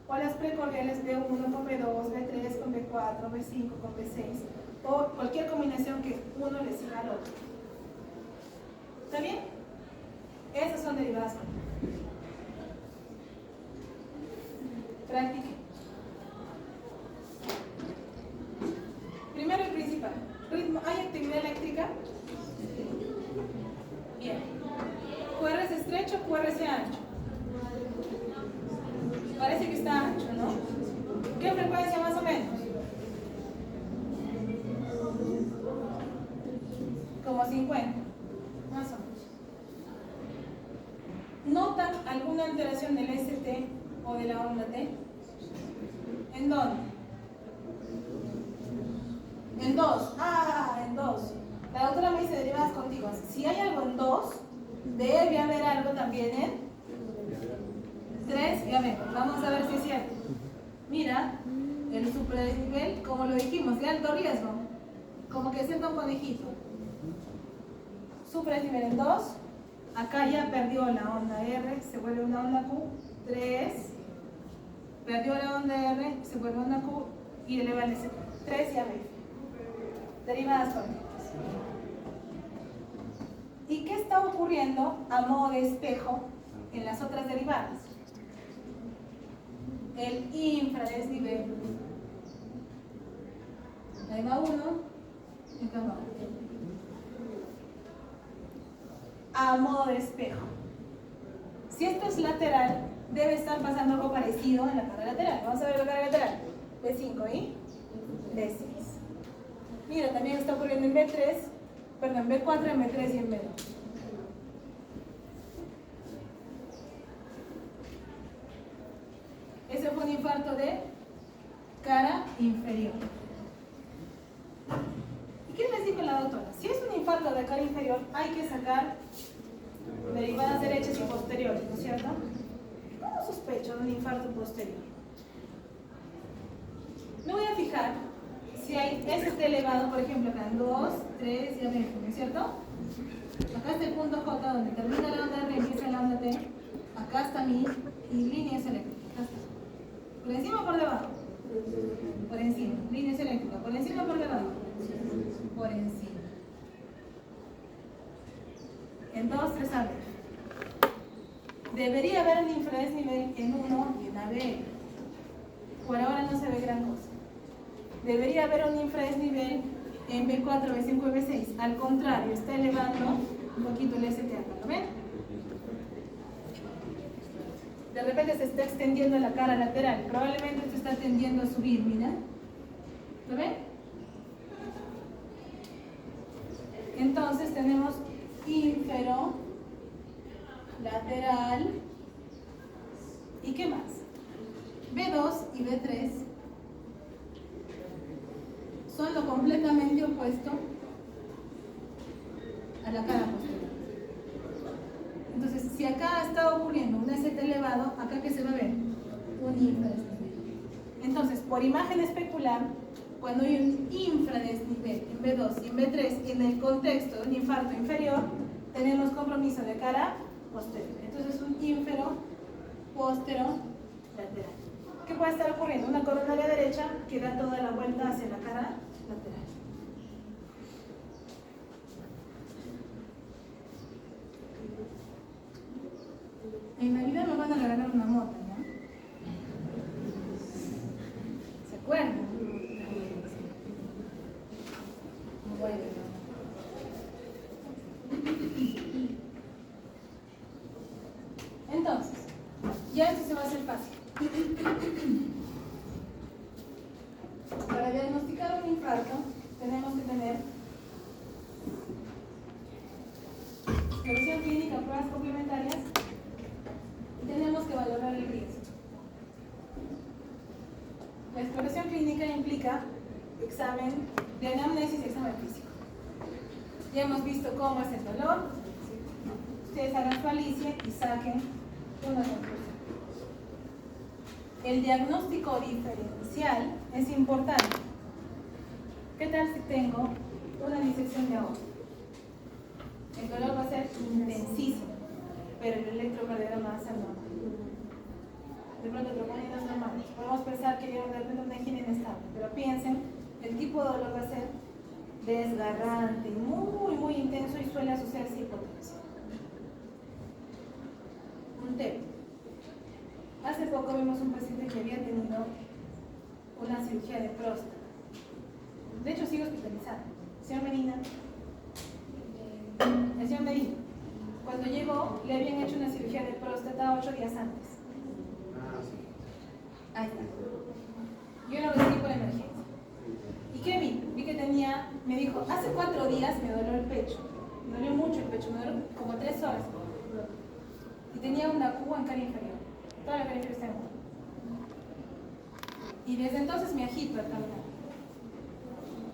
O las precordiales B1 con B2, B3 con B4, B5 con B6. O cualquier combinación que uno le siga al otro. ¿Está bien? Esas son derivadas contiguas. Practique. Primero y principal. Ritmo. ¿Hay actividad eléctrica? Bien. QRS estrecho, QRS ancho. Parece que está ancho, ¿no? ¿Qué frecuencia más o menos? Como 50, más o menos. ¿Notan alguna alteración del ST o de la onda T? ¿En dónde? En 2. En 2. La doctora me dice derivadas contiguas. Si hay algo en 2, debe haber algo también en 3, ya ven, vamos a ver si es cierto. Mira, el supradesnivel, como lo dijimos, de alto riesgo, como que sienta un conejito. Supradesnivel en 2, acá ya perdió la onda R, se vuelve una onda Q, 3, perdió la onda R, se vuelve onda Q y eleva el S. 3 ya ven. Derivadas contiguas. ¿Y qué está ocurriendo a modo de espejo en las otras derivadas? El infradesnivel. Ahí va uno, y acá va otro. A modo de espejo. Si esto es lateral, debe estar pasando algo parecido en la cara lateral. Vamos a ver la cara lateral. B5 y B6. Mira, también está ocurriendo en B3, perdón, B4, en B3 y en B2. Ese fue un infarto de cara inferior. ¿Y qué les dijo la doctora? Si es un infarto de cara inferior, hay que sacar derivadas derechas y posteriores, ¿no es cierto? ¿Cómo sospecho de un infarto posterior? Me voy a fijar si hay ST elevado, por ejemplo, acá en 2, 3 y adentro, ¿no es cierto? Acá está el punto J donde termina la onda R y empieza la onda T. Acá está mi líneas eléctricas. Acá está. ¿Por encima o por debajo? Por encima. Líneas eléctricas. ¿Por encima o por debajo? Por encima. En 2, 3 a ver. Debería haber un infradesnivel en 1 y en AB. Por ahora no se ve gran cosa. Debería haber un infradesnivel en B4, B5 y B6. Al contrario, está elevando un poquito el ST acá, ¿lo ven? De repente se está extendiendo la cara lateral. Probablemente esto está tendiendo a subir, mira. ¿Lo ven? Entonces tenemos ínfero, lateral, ¿y qué más? B2 y B3 son lo completamente opuesto a la cara posterior. Entonces, si acá está ocurriendo un ST elevado, acá ¿qué se va a ver? Un infradesnivel. Entonces, por imagen especular, cuando hay un infradesnivel en B2 y en B3 en el contexto de un infarto inferior, tenemos compromiso de cara posterior. Entonces, un ínfero postero lateral. ¿Qué puede estar ocurriendo? Una coronaria derecha que da toda la vuelta hacia la cara lateral. En Navidad me van a regalar una moto, ¿no? ¿Se acuerdan? Bueno. Entonces, ya esto se va a hacer fácil. Para diagnosticar un infarto tenemos que tener exploración clínica, pruebas complementarias y tenemos que valorar el riesgo. La exploración clínica implica examen de anamnesis y examen físico. Ya hemos visto cómo es el dolor. Ustedes hagan su alicia y saquen una conclusión. El diagnóstico diferencial es importante. ¿Qué tal si tengo una disección de aorta? El dolor va a ser intensísimo, pero el electrocardiograma va a ser normal. De pronto troponinas normales. Podemos pensar que yo de repente una angina inestable, pero piensen, el tipo de dolor va a ser desgarrante, muy intenso y suele asociarse a hipotensión. Un TEP. Hace poco vimos un paciente que había tenido una cirugía de próstata. De hecho, sigue hospitalizado. Señor Medina. El señor Medina. Cuando llegó, le habían hecho una cirugía de próstata 8 días antes. Ahí está. Yo lo recibí por emergencia. ¿Y qué vi? Vi que tenía, me dijo, hace 4 días me dolió el pecho. Me dolió mucho el pecho, me dolió como 3 horas. Y tenía una cuba en cara inferior. Toda la cara inferior está en cuba. Y desde entonces me agito al caminar.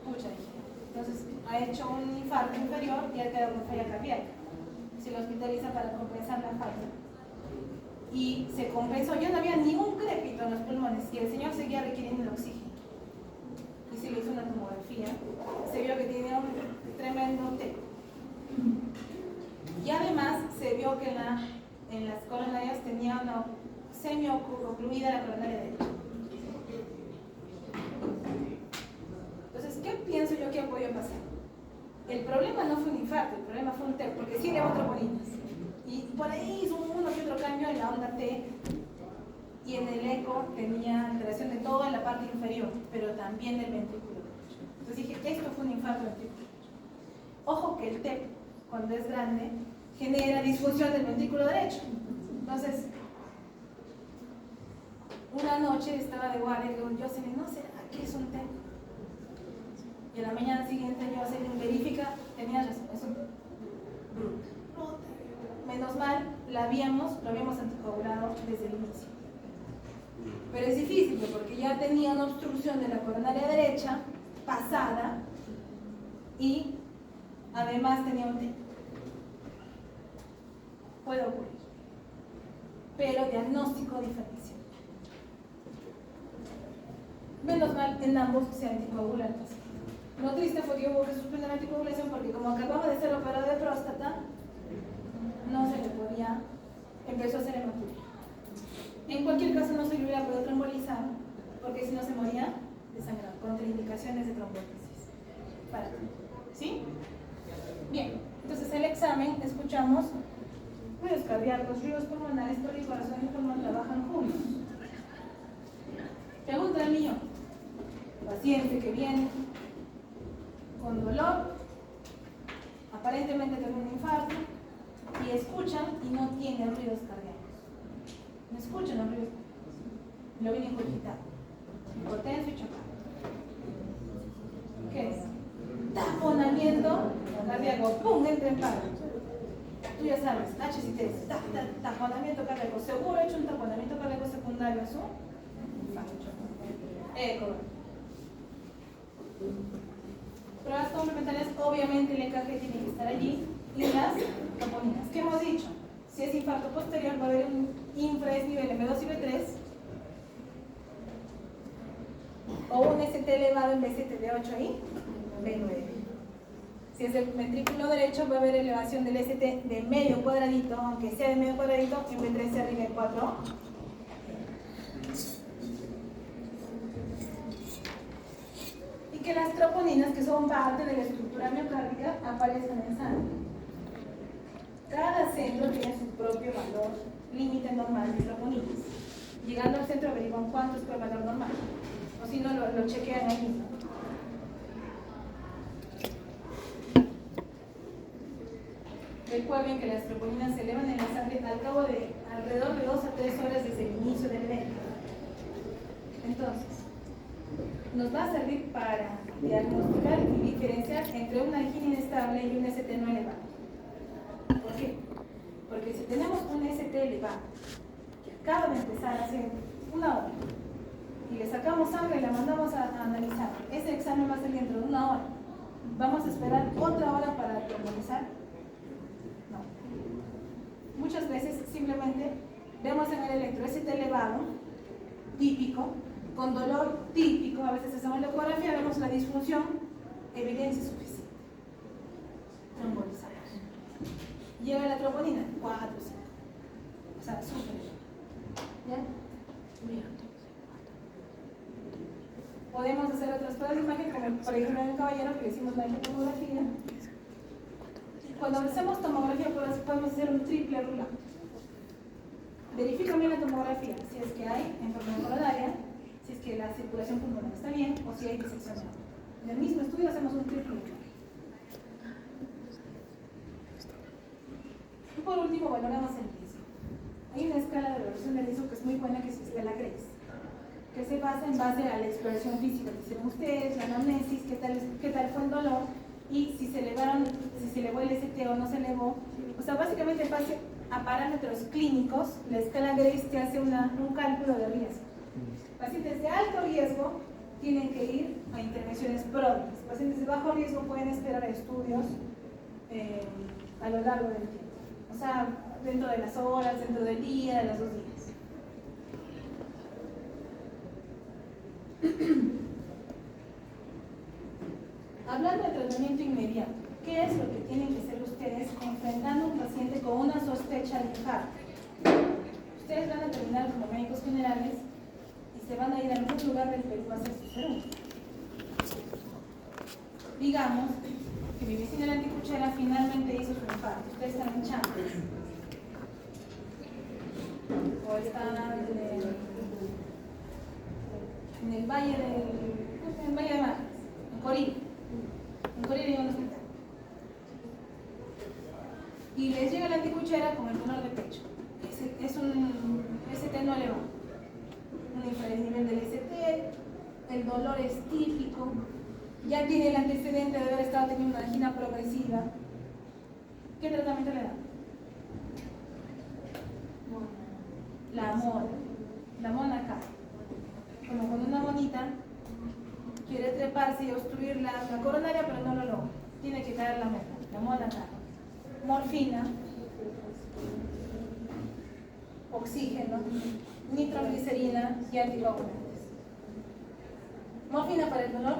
Pucha, dije. Entonces ha hecho un infarto inferior y ha quedado con falla cardíaca. Se lo hospitaliza para compensar la falla. Y se compensó, ya no había ni un crépito en los pulmones y el señor seguía requiriendo el oxígeno. Y se le hizo una tomografía, se vio que tenía un tremendo TEP. Y además se vio que en las coronarias tenía una semi-ocluida la coronaria derecha. Entonces, ¿qué pienso yo que ha podido pasar? El problema no fue un infarto, el problema fue un TEP, porque sí elevó troponinas. Y por ahí hizo uno que otro cambio en la onda T y en el eco tenía alteración de toda la parte inferior, pero también del ventrículo derecho. Entonces dije, esto fue un infarto ventrículo derecho. Ojo que el TEP, cuando es grande, genera disfunción del ventrículo derecho. Entonces, una noche estaba de guardia y digo, Jocelyn, no sé, ¿qué es un TEP? Y a la mañana siguiente Jocelyn verifica, tenía razón, es un bruto. Menos mal, lo habíamos anticoagulado desde el inicio. Pero es difícil, porque ya tenía una obstrucción de la coronaria derecha pasada y además tenía un TEP. Puede ocurrir. Pero diagnóstico diferencial. Menos mal, en ambos se anticoagulan. Lo triste fue que hubo que suspender la anticoagulación porque como acababa de ser operado de próstata, no se le podía, empezó a hacer hematuria. En cualquier caso no se le hubiera podido trombolizar, porque si no se moría desangrado, contraindicaciones de trombolisis. ¿Sí? Bien, entonces el examen, escuchamos ruidos cardíacos, ruidos pulmonares, porque el corazón y el pulmón trabajan juntos. Pregunta del millón. Paciente que viene con dolor, aparentemente tiene un infarto, y escuchan y no tiene ruidos cardíacos. No escuchan los ruidos cardíacos. Lo vienen cogitando. Hipotenso y chocado. ¿Qué es? Taponamiento cardíaco. ¡Pum! Entra en paro. Tú ya sabes, HCT, taponamiento cardíaco. Seguro he hecho un taponamiento cardíaco secundario a su infarto. Pruebas complementarias, obviamente el EKG tiene que estar allí, y las troponinas. ¿Qué hemos dicho? Si es infarto posterior va a haber un infradesnivel M2 y B3 o un ST elevado en B7, B8 y B9. Si es del ventrículo derecho va a haber elevación del ST de medio cuadradito, aunque sea de medio cuadradito, en B3 arriba en 4. Y que las troponinas, que son parte de la estructura miocárdica, aparezcan en sangre. Cada centro tiene su propio valor límite normal de troponinas. Llegando al centro averiguan cuánto es el valor normal. O si no, lo chequean ahí mismo. Recuerden que las troponinas se elevan en la sangre al cabo de alrededor de 2 a 3 horas desde el inicio del evento. Entonces, nos va a servir para diagnosticar y diferenciar entre una angina inestable y un ST no elevado. ¿Por qué? Porque si tenemos un ST elevado que acaba de empezar hace una hora y le sacamos sangre y la mandamos a analizar, ese examen va a ser dentro de una hora. ¿Vamos a esperar otra hora para trombonizar? No. Muchas veces simplemente vemos en el electro ST elevado, típico, con dolor típico, a veces hacemos la ecografía, vemos la disfunción, evidencia suficiente. Trombolizamos. Llega la troponina, 4, 5. O sea, súper. ¿Ya? Bien. Podemos hacer otras pruebas de imagen, como por ejemplo en el caballero que hicimos la tomografía. Cuando hacemos tomografía podemos hacer un triple rulado. Verifica bien la tomografía, si es que hay enfermedad coronaria, si es que la circulación pulmonar está bien o si hay disección. En el mismo estudio hacemos un triple rulado. Y por último valoramos el riesgo. Hay una escala de valoración del riesgo que es muy buena, que es la escala GRES, que se basa en base a la exploración física que hicieron ustedes, la anamnesis, qué tal fue el dolor y si se elevó el ST o no se elevó. O sea, básicamente en base a parámetros clínicos, la escala GRES te hace un cálculo de riesgo. Pacientes de alto riesgo tienen que ir a intervenciones próximas. Pacientes de bajo riesgo pueden esperar estudios a lo largo del tiempo. O sea, dentro de las horas, dentro del día, de los 2 días. Hablando de tratamiento inmediato, ¿qué es lo que tienen que hacer ustedes enfrentando a un paciente con una sospecha de infarto? Ustedes van a terminar como médicos generales y se van a ir a algún lugar del Perú a hacer su serum. Digamos que mi vecina la anticuchera finalmente hizo su infarto. Ustedes están en Champions. O están en el Valle de Mar, en Corí. En Corí hay un hospital. Y les llega la anticuchera con el dolor de pecho. Es un ST no elevado. Un infradesnivel del ST, el dolor es típico, ya tiene el antecedente de haber estado teniendo una angina progresiva. ¿Qué tratamiento le dan? La monaca. Como cuando una monita quiere treparse y obstruir la coronaria, pero no lo logra. Tiene que caer la monaca. Morfina, oxígeno, nitroglicerina y anticoagulantes. Morfina para el dolor,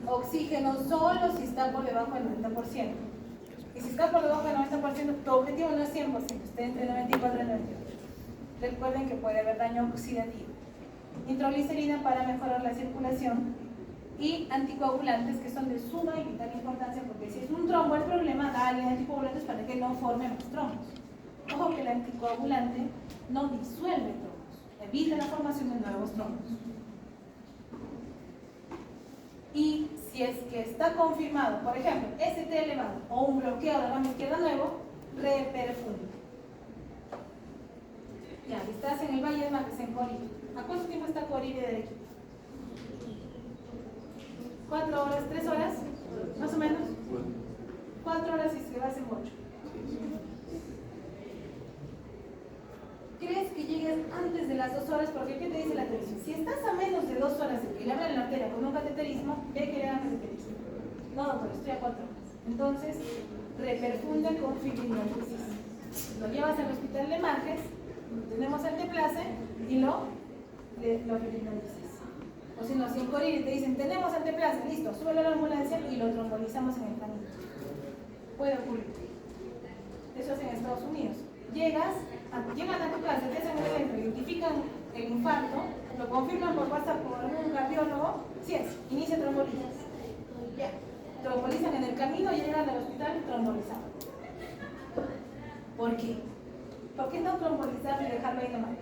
oxígeno solo si está por debajo del 90%. Y si está por debajo del 90%, tu objetivo no es 100%, esté entre 94 y 98. Recuerden que puede haber daño oxidativo. Nitroglicerina para mejorar la circulación y anticoagulantes que son de suma y vital importancia, porque si es un trombo el problema, da darle anticoagulantes para que no forme más trombos. Ojo que el anticoagulante no disuelve trombos, evita la formación de nuevos trombos. Y si es que está confirmado, por ejemplo, ST elevado o un bloqueo de rama izquierda nuevo, reperfunde. Ya, estás en el Valle de Macas, en Coribe. ¿A cuánto tiempo está Coribe de aquí? 4 horas, 3 horas, más o menos. 4 horas y se vas en 8. ¿Crees que llegues antes de las 2 horas? Porque ¿qué te dice la televisión? Si estás a menos de 2 horas de que le abran la arteria con un cateterismo, ve que le hagan cateterismo. No, doctor, estoy a 4 horas. Entonces, reperfunde con fibrinolisis. Lo llevas al hospital de Marges, tenemos anteplace y lo fibrinolisis. O si no, sin correr y te dicen, tenemos anteplace, listo, súbelo a la ambulancia y lo trombolizamos en el camino. Puede ocurrir. Eso es en Estados Unidos. Llegan a tu casa, te hacen el evento, identifican el infarto, lo confirman por WhatsApp por un cardiólogo, si es, inicia trombolizas. Ya, trombolizan en el camino, llegan al hospital trombolizado. ¿Por qué? ¿Por qué no trombolizarlo y dejarlo ahí nomás?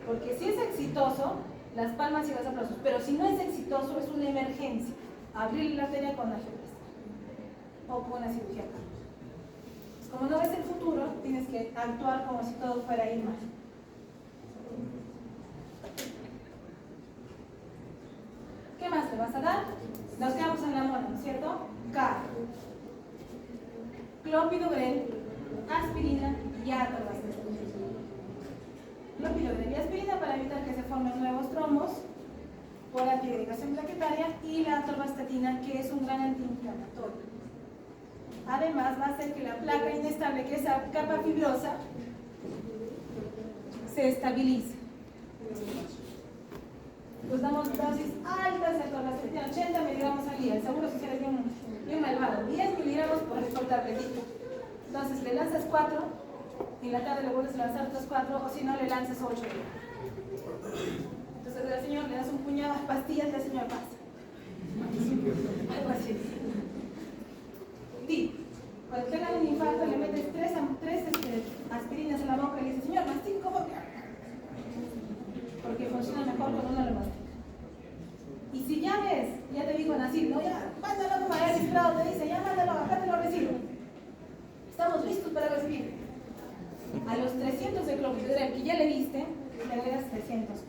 Porque si es exitoso, las palmas y los aplausos, pero si no es exitoso, es una emergencia. Abrir la arteria con angioplastia o con una cirugía acá. Como no ves el futuro, tienes que actuar como si todo fuera a ir mal. ¿Qué más le vas a dar? Nos quedamos en la mona, ¿no es cierto? K. Clopidogrel, aspirina y atorvastatina. Clopidogrel y aspirina para evitar que se formen nuevos trombos por antiagregación plaquetaria, y la atorvastatina, que es un gran antiinflamatorio. Además, va a hacer que la placa inestable, que es esa capa fibrosa, se estabilice. Pues damos dosis altas de atorvastatina, 80 miligramos al día. El seguro social es bien malvado. 10 miligramos por tabletita. Entonces le lanzas 4, y en la tarde le vuelves a lanzar otros 4, o si no le lanzas 8. Entonces al señor le das un puñado de pastillas y el señor pasa. Algo así. Di, cuando tengan un infarto le metes 3 aspirinas en la boca y le dices, señor, mastique como porque funciona mejor cuando uno lo mastica. Y si ya ves, ya te digo Nacir, no, ya, mándalo como a registrado, te dice, ya mándalo, acá te lo recibo. Estamos listos para recibir. A los 300 de clopidogrel que ya le diste, le agregas 300 más.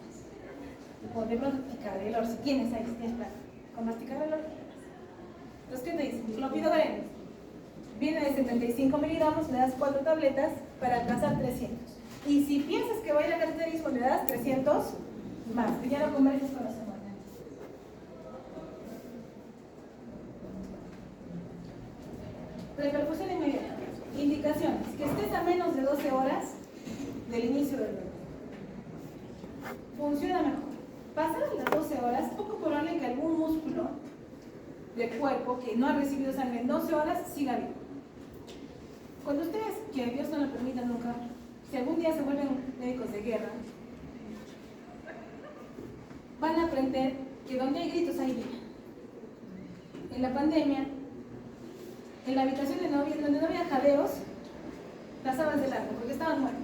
O de pronto ticagrelor, si tienes ahí, si tienes plata. Con más ticagrelor. Entonces, ¿qué te dice? Clopidogrel viene de 75 miligramos, le das 4 tabletas para alcanzar 300. Y si piensas que va a ir a cateterismo, le das 300 más, que ya lo converges con los hermanos. Repercusión inmediata. Indicaciones: que estés a menos de 12 horas del inicio del bebé. Funciona mejor. Pasadas las 12 horas, es poco probable que algún músculo del cuerpo que no ha recibido sangre en 12 horas siga vivo. Cuando ustedes, que Dios no lo permita nunca, si algún día se vuelven médicos de guerra, van a aprender que donde hay gritos hay vida. En la pandemia, en la habitación donde no había jadeos, pasabas de largo porque estaban muertos.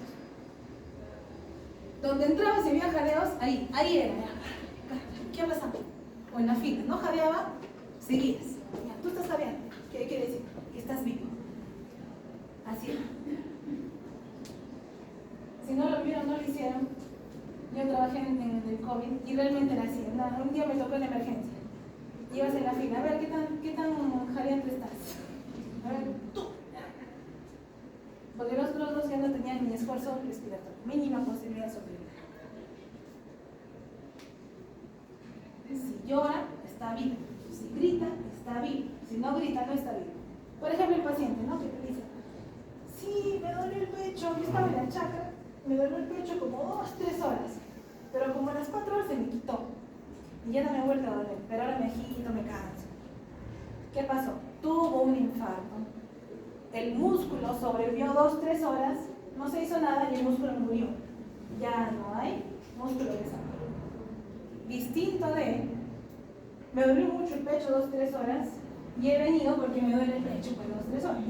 Donde entrabas y había jadeos, ahí era. ¿Qué ha pasado? O en la fila, no jadeaba, seguías. Ya, tú estás jadeando. ¿Qué quiere decir? Que estás vivo. Así era. Si no lo vieron, no lo hicieron. Yo trabajé en el COVID y realmente era así. Un día me tocó en emergencia. Ibas en la fila, a ver qué tan jadeante estás. A ver, tú. Porque los otros dos ya no tenían ni esfuerzo respiratorio, mínima posibilidad de sobrevivir. Si llora, está vivo. Si grita, está vivo. Si no grita, no está vivo. Por ejemplo, el paciente, ¿no? Que te dice, sí, me dolió el pecho, yo estaba en la chacra, me dolió el pecho como 2-3 horas, pero como a las 4 horas se me quitó y ya no me ha vuelto a doler, pero ahora me agito, me canso. ¿Qué pasó? Tuvo un infarto, el músculo sobrevivió 2-3 horas, no se hizo nada y el músculo murió. Ya no hay músculo de sangre. Distinto de, me dolió mucho el pecho 2-3 horas y he venido porque me duele el pecho por 2-3 horas.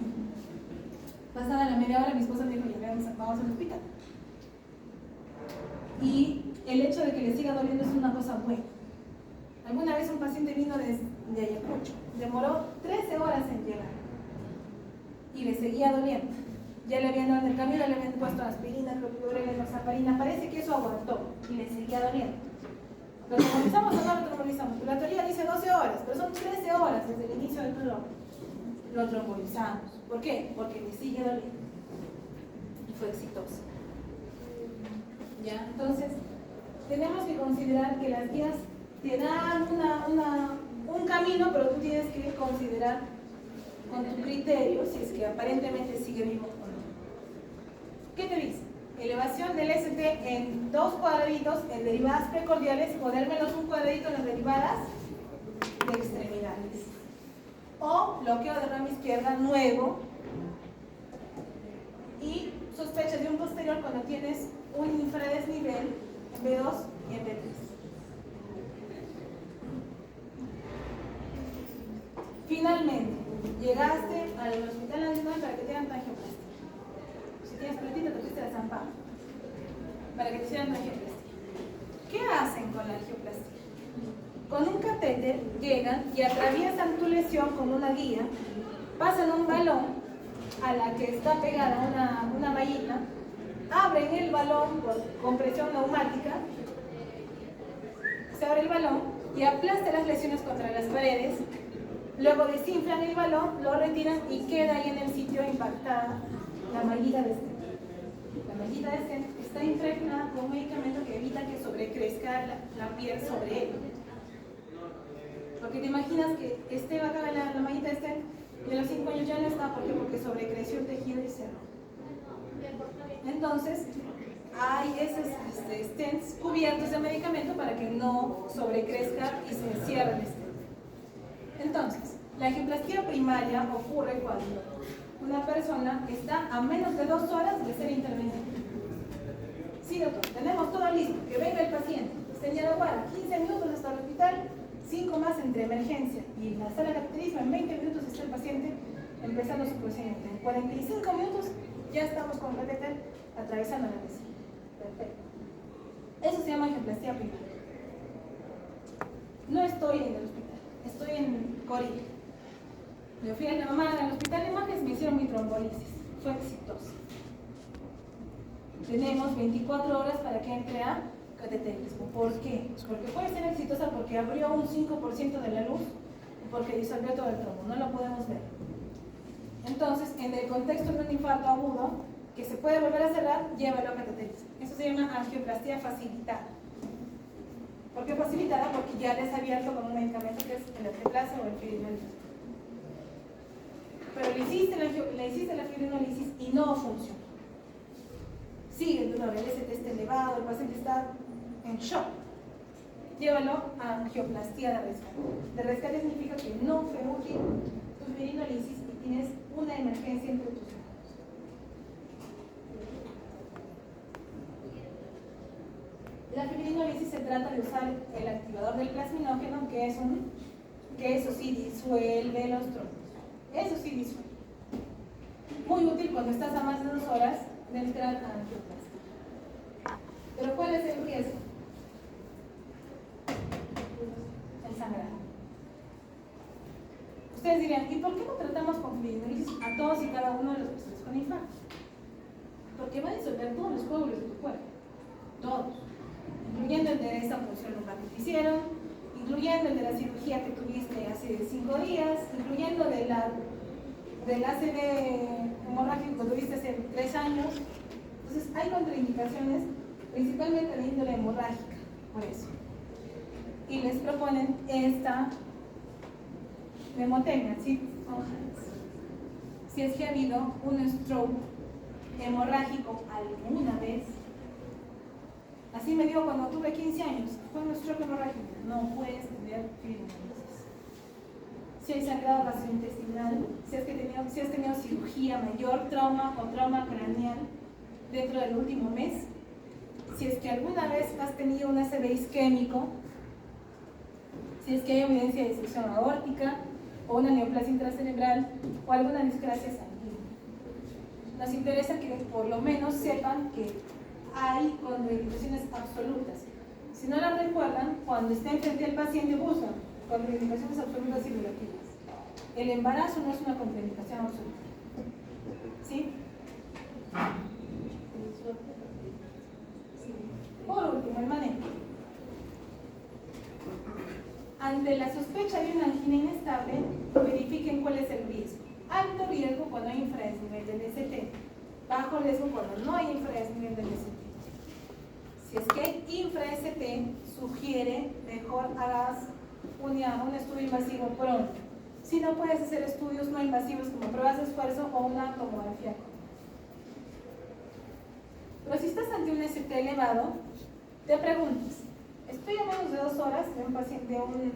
Pasada la media hora, mi esposa me dijo, ya vamos al hospital. Y el hecho de que le siga doliendo es una cosa buena. Alguna vez un paciente vino de Ayacucho, demoró 13 horas en llegar y le seguía doliendo. Ya le habían dado en el camino, le habían puesto aspirina, clopidogrel, enoxaparina, parece que eso aguantó y le seguía doliendo. ¿Lo trombonizamos o no lo trombonizamos? La teoría dice 12 horas, pero son 13 horas desde el inicio del dolor. Lo trombolizamos. ¿Por qué? Porque le sigue doliendo y fue exitoso. ¿Ya? Entonces, tenemos que considerar que las guías te dan un camino, pero tú tienes que considerar con tu criterio si es que aparentemente sigue vivo o no. ¿Qué te dice? Elevación del ST en 2 cuadraditos en derivadas precordiales, poner menos un cuadradito en las derivadas de extremidades. O bloqueo de rama izquierda nuevo y sospecha de un posterior cuando tienes un infradesnivel en B2 y en B3. Finalmente, llegaste al Hospital Nacional para que te hagan angioplastia. Si tienes platita, te fuiste a San Pablo para que te hicieran angioplastia. ¿Qué hacen con la angioplastia? Con un catéter llegan y atraviesan tu lesión con una guía, pasan un balón a la que está pegada una mallita, abren el balón por compresión neumática, se abre el balón y aplasta las lesiones contra las paredes. Luego desinflan el balón, lo retiran y queda ahí en el sitio impactada la mallita de stent. La mallita de stent está impregnada con un medicamento que evita que sobrecrezca la piel sobre él. Porque te imaginas que esté acá la mallita de stent y a los 5 años ya no está. ¿Por qué? Porque sobrecreció el tejido y cerró. Entonces, hay esos stents cubiertos de medicamento para que no sobrecrezca y se cierre el stent. Entonces, la angioplastía primaria ocurre cuando una persona está a menos de 2 horas de ser intervenida. Sí, doctor, tenemos todo listo, que venga el paciente, está en Yaraguara, 15 minutos hasta el hospital, 5 más entre emergencia y la sala de cateterismo, en 20 minutos está el paciente empezando su procedimiento. En 45 minutos ya estamos con el catéter atravesando la lesión. Perfecto. Eso se llama angioplastía primaria. No estoy en el hospital. Estoy en Corilla. Me fui a la mamá al hospital de Majes, me hicieron mi trombolisis. Fue exitoso. Tenemos 24 horas para que entre a cateterismo. ¿Por qué? Porque puede ser exitosa porque abrió un 5% de la luz y porque disolvió todo el trombo. No lo podemos ver. Entonces, en el contexto de un infarto agudo, que se puede volver a cerrar, llévalo a cateterismo. Eso se llama angioplastía facilitada. ¿Por qué facilitada? Porque ya les abierto con un medicamento que es el anteplazo o el fibrinolisis. Pero le hiciste la fibrinolisis y no funcionó. Sigue el dolor, el ST está elevado, el paciente está en shock. Llévalo a angioplastía de rescate. De rescate significa que no fue útil tu fibrinolisis y tienes una emergencia entre tus manos. La fibrinolisis se trata de usar el activador del plasminógeno, que eso sí disuelve los trombos. Eso sí disuelve. Muy útil cuando estás a más de 2 horas de entrar a angioplastia. Pero ¿cuál es el riesgo? El sangrado. Ustedes dirían, ¿y por qué no tratamos con fibrinolisis a todos y cada uno de los pacientes con infarto? Porque va a disolver todos los coágulos de tu cuerpo. Todos. Incluyendo el de esa función lumbar que te hicieron, incluyendo el de la cirugía que tuviste hace 5 días, incluyendo del ACV hemorrágico que tuviste hace 3 años. Entonces hay contraindicaciones, principalmente de índole hemorrágica, por eso. Y les proponen esta mnemotecnia, ¿sí? Si es que ha habido un stroke hemorrágico alguna vez. Así me dio cuando tuve 15 años. Fue un stroke hemorrágico. No puedes tener fibrinolisis. Si hay sangrado gastrointestinal, si has tenido cirugía mayor, trauma o trauma craneal dentro del último mes, si es que alguna vez has tenido un ACV isquémico, si es que hay evidencia de disección aórtica o una neoplasia intracerebral o alguna discrasia sanguínea. nos interesa que por lo menos sepan que hay contraindicaciones absolutas. Si no las recuerdan, cuando estén frente al paciente buscan contraindicaciones absolutas y relativas. El embarazo no es una contraindicación absoluta. ¿Sí? Por último, el manejo. Ante la sospecha de una angina inestable, verifiquen cuál es el riesgo. Alto riesgo cuando hay infradesnivel del ST. Bajo riesgo cuando no hay infradesnivel del ST. Si es que hay infra-ST, sugiere mejor hagas un estudio invasivo pronto. Si no, puedes hacer estudios no invasivos como pruebas de esfuerzo o una tomografía. Pero si estás ante un ST elevado, te preguntas, ¿estoy a menos de 2 horas de un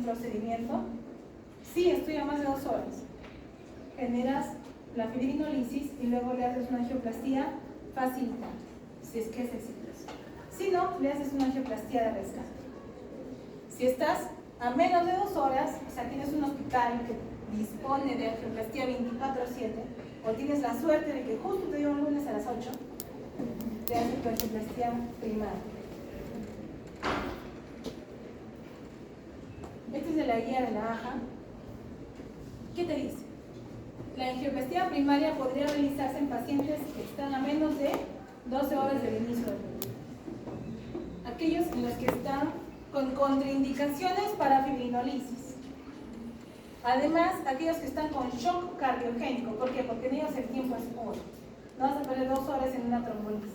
procedimiento? Sí, estoy a más de 2 horas. Generas la fibrinolisis y luego le haces una angioplastía facilita, si es que es exitoso. Si no, le haces una angioplastía de rescate. Si estás a menos de 2 horas, o sea, tienes un hospital que dispone de angioplastía 24/7, o tienes la suerte de que justo te dio un lunes a las 8, te haces tu angioplastía primaria. Este es de la guía de la AJA. ¿Qué te dice? La angioplastía primaria podría realizarse en pacientes que están a menos de 12 horas del inicio del dolor. Aquellos en los que están con contraindicaciones para fibrinolisis. Además, aquellos que están con shock cardiogénico. ¿Por qué? Porque en ellos el tiempo es oro. No vas a perder 2 horas en una trombolisis.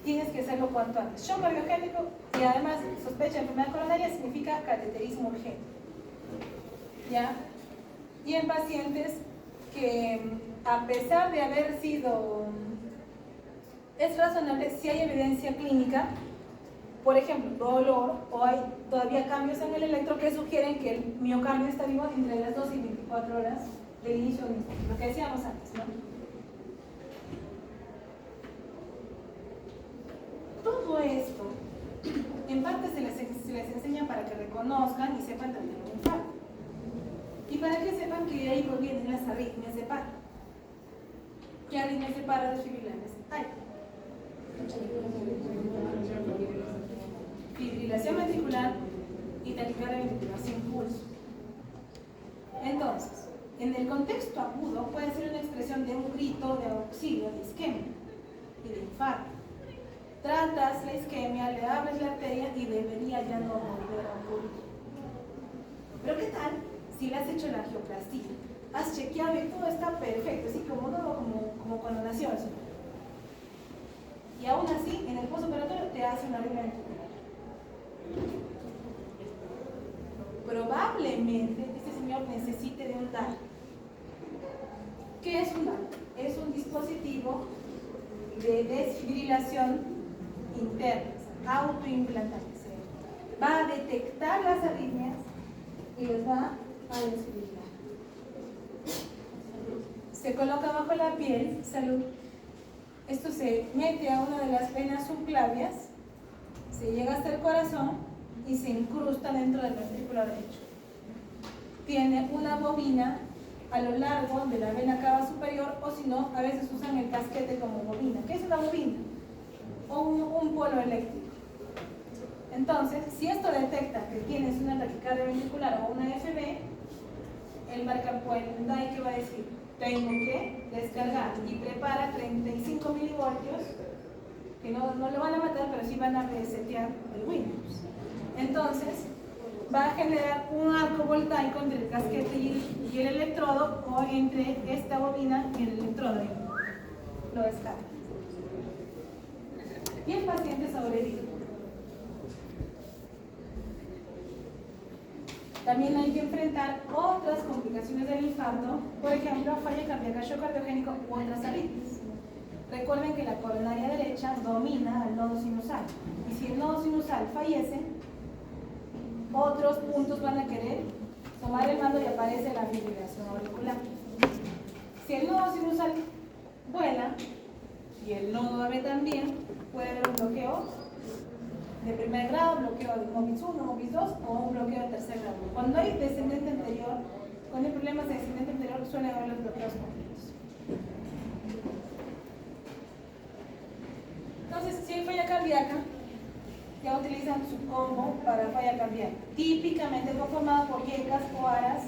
Tienes que hacerlo cuanto antes. Shock cardiogénico y además sospecha de enfermedad coronaria significa cateterismo urgente. ¿Ya? Y en pacientes que, a pesar de haber sido, es razonable si hay evidencia clínica, por ejemplo, dolor, o hay todavía cambios en el electro que sugieren que el miocardio está vivo entre las 2 y 24 horas del inicio del mismo, lo que decíamos antes, ¿no? Todo esto, en parte se les enseña para que reconozcan y sepan también un infarto. Y para que sepan que de ahí provienen las arritmias de paro. ¿Qué arritmias de paro desfibrilantes hay? Fibrilación ventricular y taquicardia ventricular sin pulso. Entonces, en el contexto agudo puede ser una expresión de un grito de auxilio, de isquemia y de infarto. Tratas la isquemia, le abres la arteria y debería ya no volver a ocurrir. Pero ¿qué tal si le has hecho la angioplastía? Has chequeado y todo está perfecto, así como todo como cuando nació el señor. Y aún así, en el postoperatorio te hace una arritmia ventricular. Probablemente este señor necesite de un DAR. ¿Qué es un DAR? Es un dispositivo de desfibrilación interna, autoimplantable. Va a detectar las arritmias y los va a desfibrilar. Se coloca bajo la piel, salud. Esto se mete a una de las venas subclavias, se llega hasta el corazón y se incrusta dentro del ventrículo derecho. Tiene una bobina a lo largo de la vena cava superior, o si no, a veces usan el casquete como bobina. ¿Qué es una bobina? O un polo eléctrico. Entonces, si esto detecta que tienes una taquicardia ventricular o una FB, el marcapuente, ¿qué va a decir? Tengo que descargar y prepara 35 milivoltios, que no lo van a matar, pero sí van a resetear el Windows. Entonces, va a generar un arco voltaico entre el casquete y el electrodo, o entre esta bobina y el electrodo. Lo descarga. Y el paciente sobrevive. También hay que enfrentar otras complicaciones del infarto, por ejemplo, falla cardíaca, shock cardiogénico u otras arritmias. Recuerden que la coronaria derecha domina al nodo sinusal, y si el nodo sinusal fallece, otros puntos van a querer tomar el mando y aparece la fibrilación auricular. Si el nodo sinusal vuela y el nodo AB también, puede haber un bloqueo de primer grado, bloqueo de MOBIS 1, MOBIS 2 o un bloqueo de tercer grado. Cuando hay descendente anterior, cuando hay problemas de descendente anterior, suelen haber los bloqueos completos. cardíaca ya utilizan su combo para falla cardíaca, típicamente conformado por yecas o aras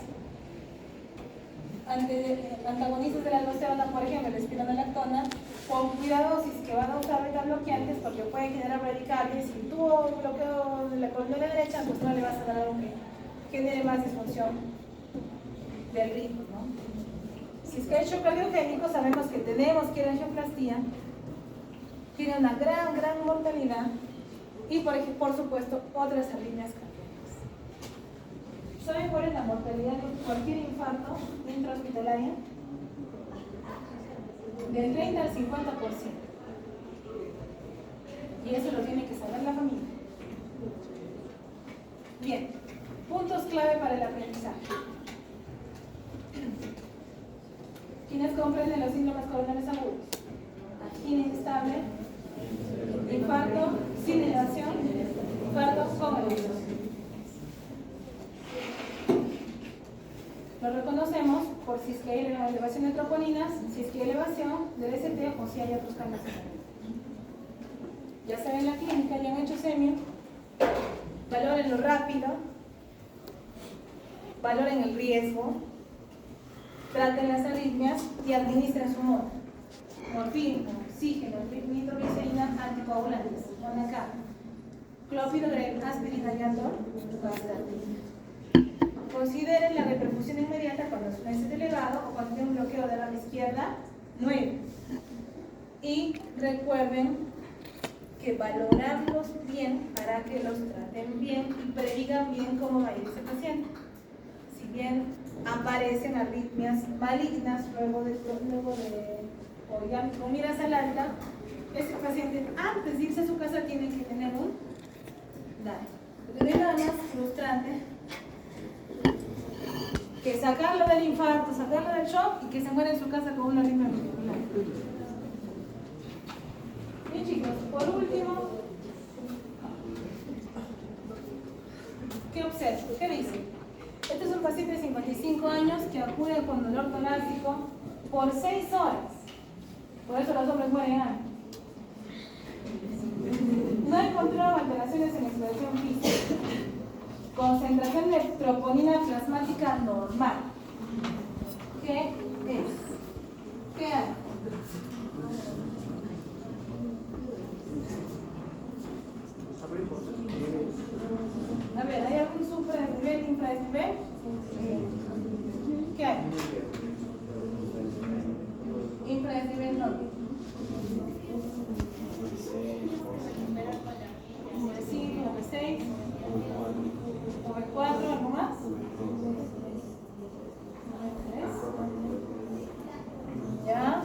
antagonistas de la aldosterona, por ejemplo, la espironolactona, con cuidadosis que van a usar beta bloqueantes porque pueden generar radicales. Si tú bloqueo de la columna derecha, pues no le vas a dar algo que genere más disfunción del ritmo, ¿no? Si es que hay shock cardiogénico, sabemos que tenemos que ir a angioplastía, tiene una gran mortalidad y por supuesto otras arritmias cardíacas. ¿Saben cuál es la mortalidad de cualquier infarto intrahospitalaria? Del 30 al 50%. Y eso lo tiene que saber la familia. Bien, puntos clave para el aprendizaje. ¿Quiénes comprenden los síndromes coronarios agudos? Angina inestable, infarto sin elevación, infarto con elevación. Lo reconocemos por si es que hay elevación de troponinas, si es que hay elevación del ST o si hay otros cambios. Ya saben la clínica, ya han hecho semio, valoren lo rápido, valoren el riesgo, traten las arritmias y administren su modo. Morfina, oxígeno, nitroglicerina, anticoagulantes. Pon acá. Clopidogrel, aspirina y Andor, bastante. Consideren la repercusión inmediata cuando es un ST elevado o cuando tiene un bloqueo de rama izquierda 9. Y recuerden que valorarlos bien hará que los traten bien y predigan bien cómo va a ir ese paciente. Si bien aparecen arritmias malignas luego de o ya con miras al alta, ese paciente antes de irse a su casa tiene que tener un daño. Porque no hay nada más frustrante que sacarlo del infarto, sacarlo del shock y que se muera en su casa con una arritmia ventricular. Bien chicos, por último, ¿qué observo? ¿Qué dice? Este es un paciente de 55 años que acude con dolor torácico por 6 horas. Por eso los hombres mueren antes. No he encontrado alteraciones en la expresión física. Concentración de troponina plasmática normal. ¿Qué es? ¿Qué hay? A ver, ¿hay algún supradesnivel, infradesnivel? ¿Qué hay? Infradesnivel no. V5, V6, V4, ¿algo más? ¿Ya?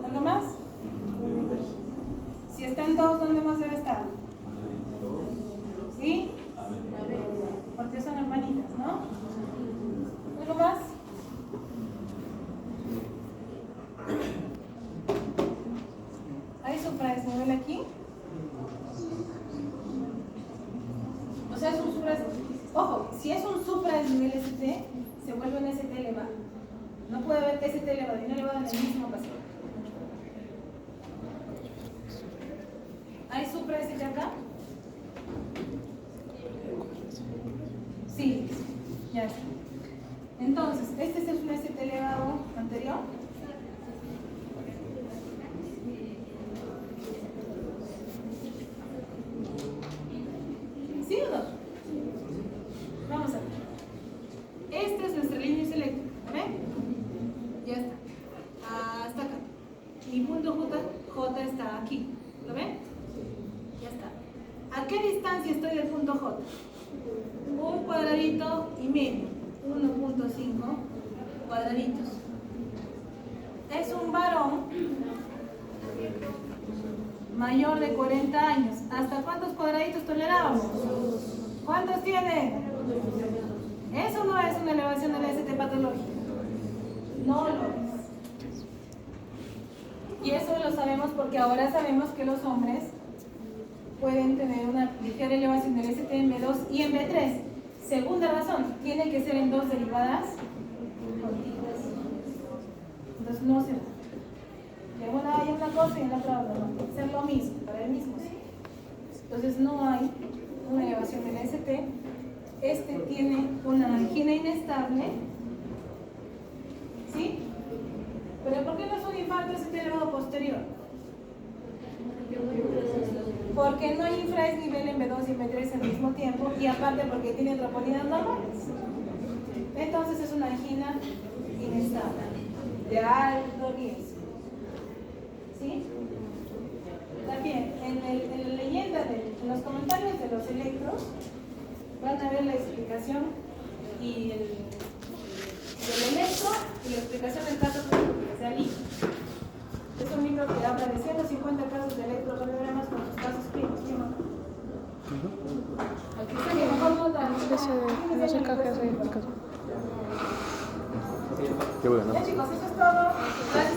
¿Algo más? Si está en 2, ¿dónde más debe estar? ¿Sí? Porque son hermanitas, ¿no? ¿Algo más? ¿Hay supradesnivel aquí? O sea, es un ojo, si es un supradesnivel ST, se vuelve un ST elevado. No puede haber ST elevado y no elevado en el mismo paciente. ¿Hay supra ST acá? Sí, ya está. Entonces, este es un ST elevado anterior. ¿Sí o no? Vamos a ver. Esta es nuestra línea selecta. ¿Ven? Ya está. Hasta acá. Mi punto J está aquí. ¿Lo ven? Ya está. ¿A qué distancia estoy del punto J? Un cuadradito y medio. 1.5 cuadraditos. Es un varón mayor de 40 años. ¿Hasta cuántos cuadraditos toleramos? ¿Cuántos tiene? Eso no es una elevación de la ST patológica. No lo es. Y eso lo sabemos porque ahora sabemos que los hombres pueden tener una ligera elevación del ST en B2 y en B3. Segunda razón, tiene que ser en 2 derivadas contiguas. Entonces no se da. Hay una cosa y en la otra no. Tiene que ser lo mismo, para el mismo. ¿Sí? Entonces no hay una elevación en ST. Este tiene una angina inestable. ¿Sí? ¿Pero por qué no es un infarto ST elevado posterior? Porque no hay infraesnivel en B2 y B3 al mismo tiempo, y aparte porque tiene troponinas normales. Entonces es una angina inestable, de alto riesgo. ¿Sí? También, en la leyenda, en los comentarios de los electros, van a ver la explicación y del electro y la explicación del caso clínico que se alivia. Es un libro que habla de 150 casos de electrocardiogramas con sus casos clínicos. ¿Sí, no? Aquí está bien, ¿cómo dan? No sé qué hacer. Qué bueno. Ya chicos, eso es todo. Gracias.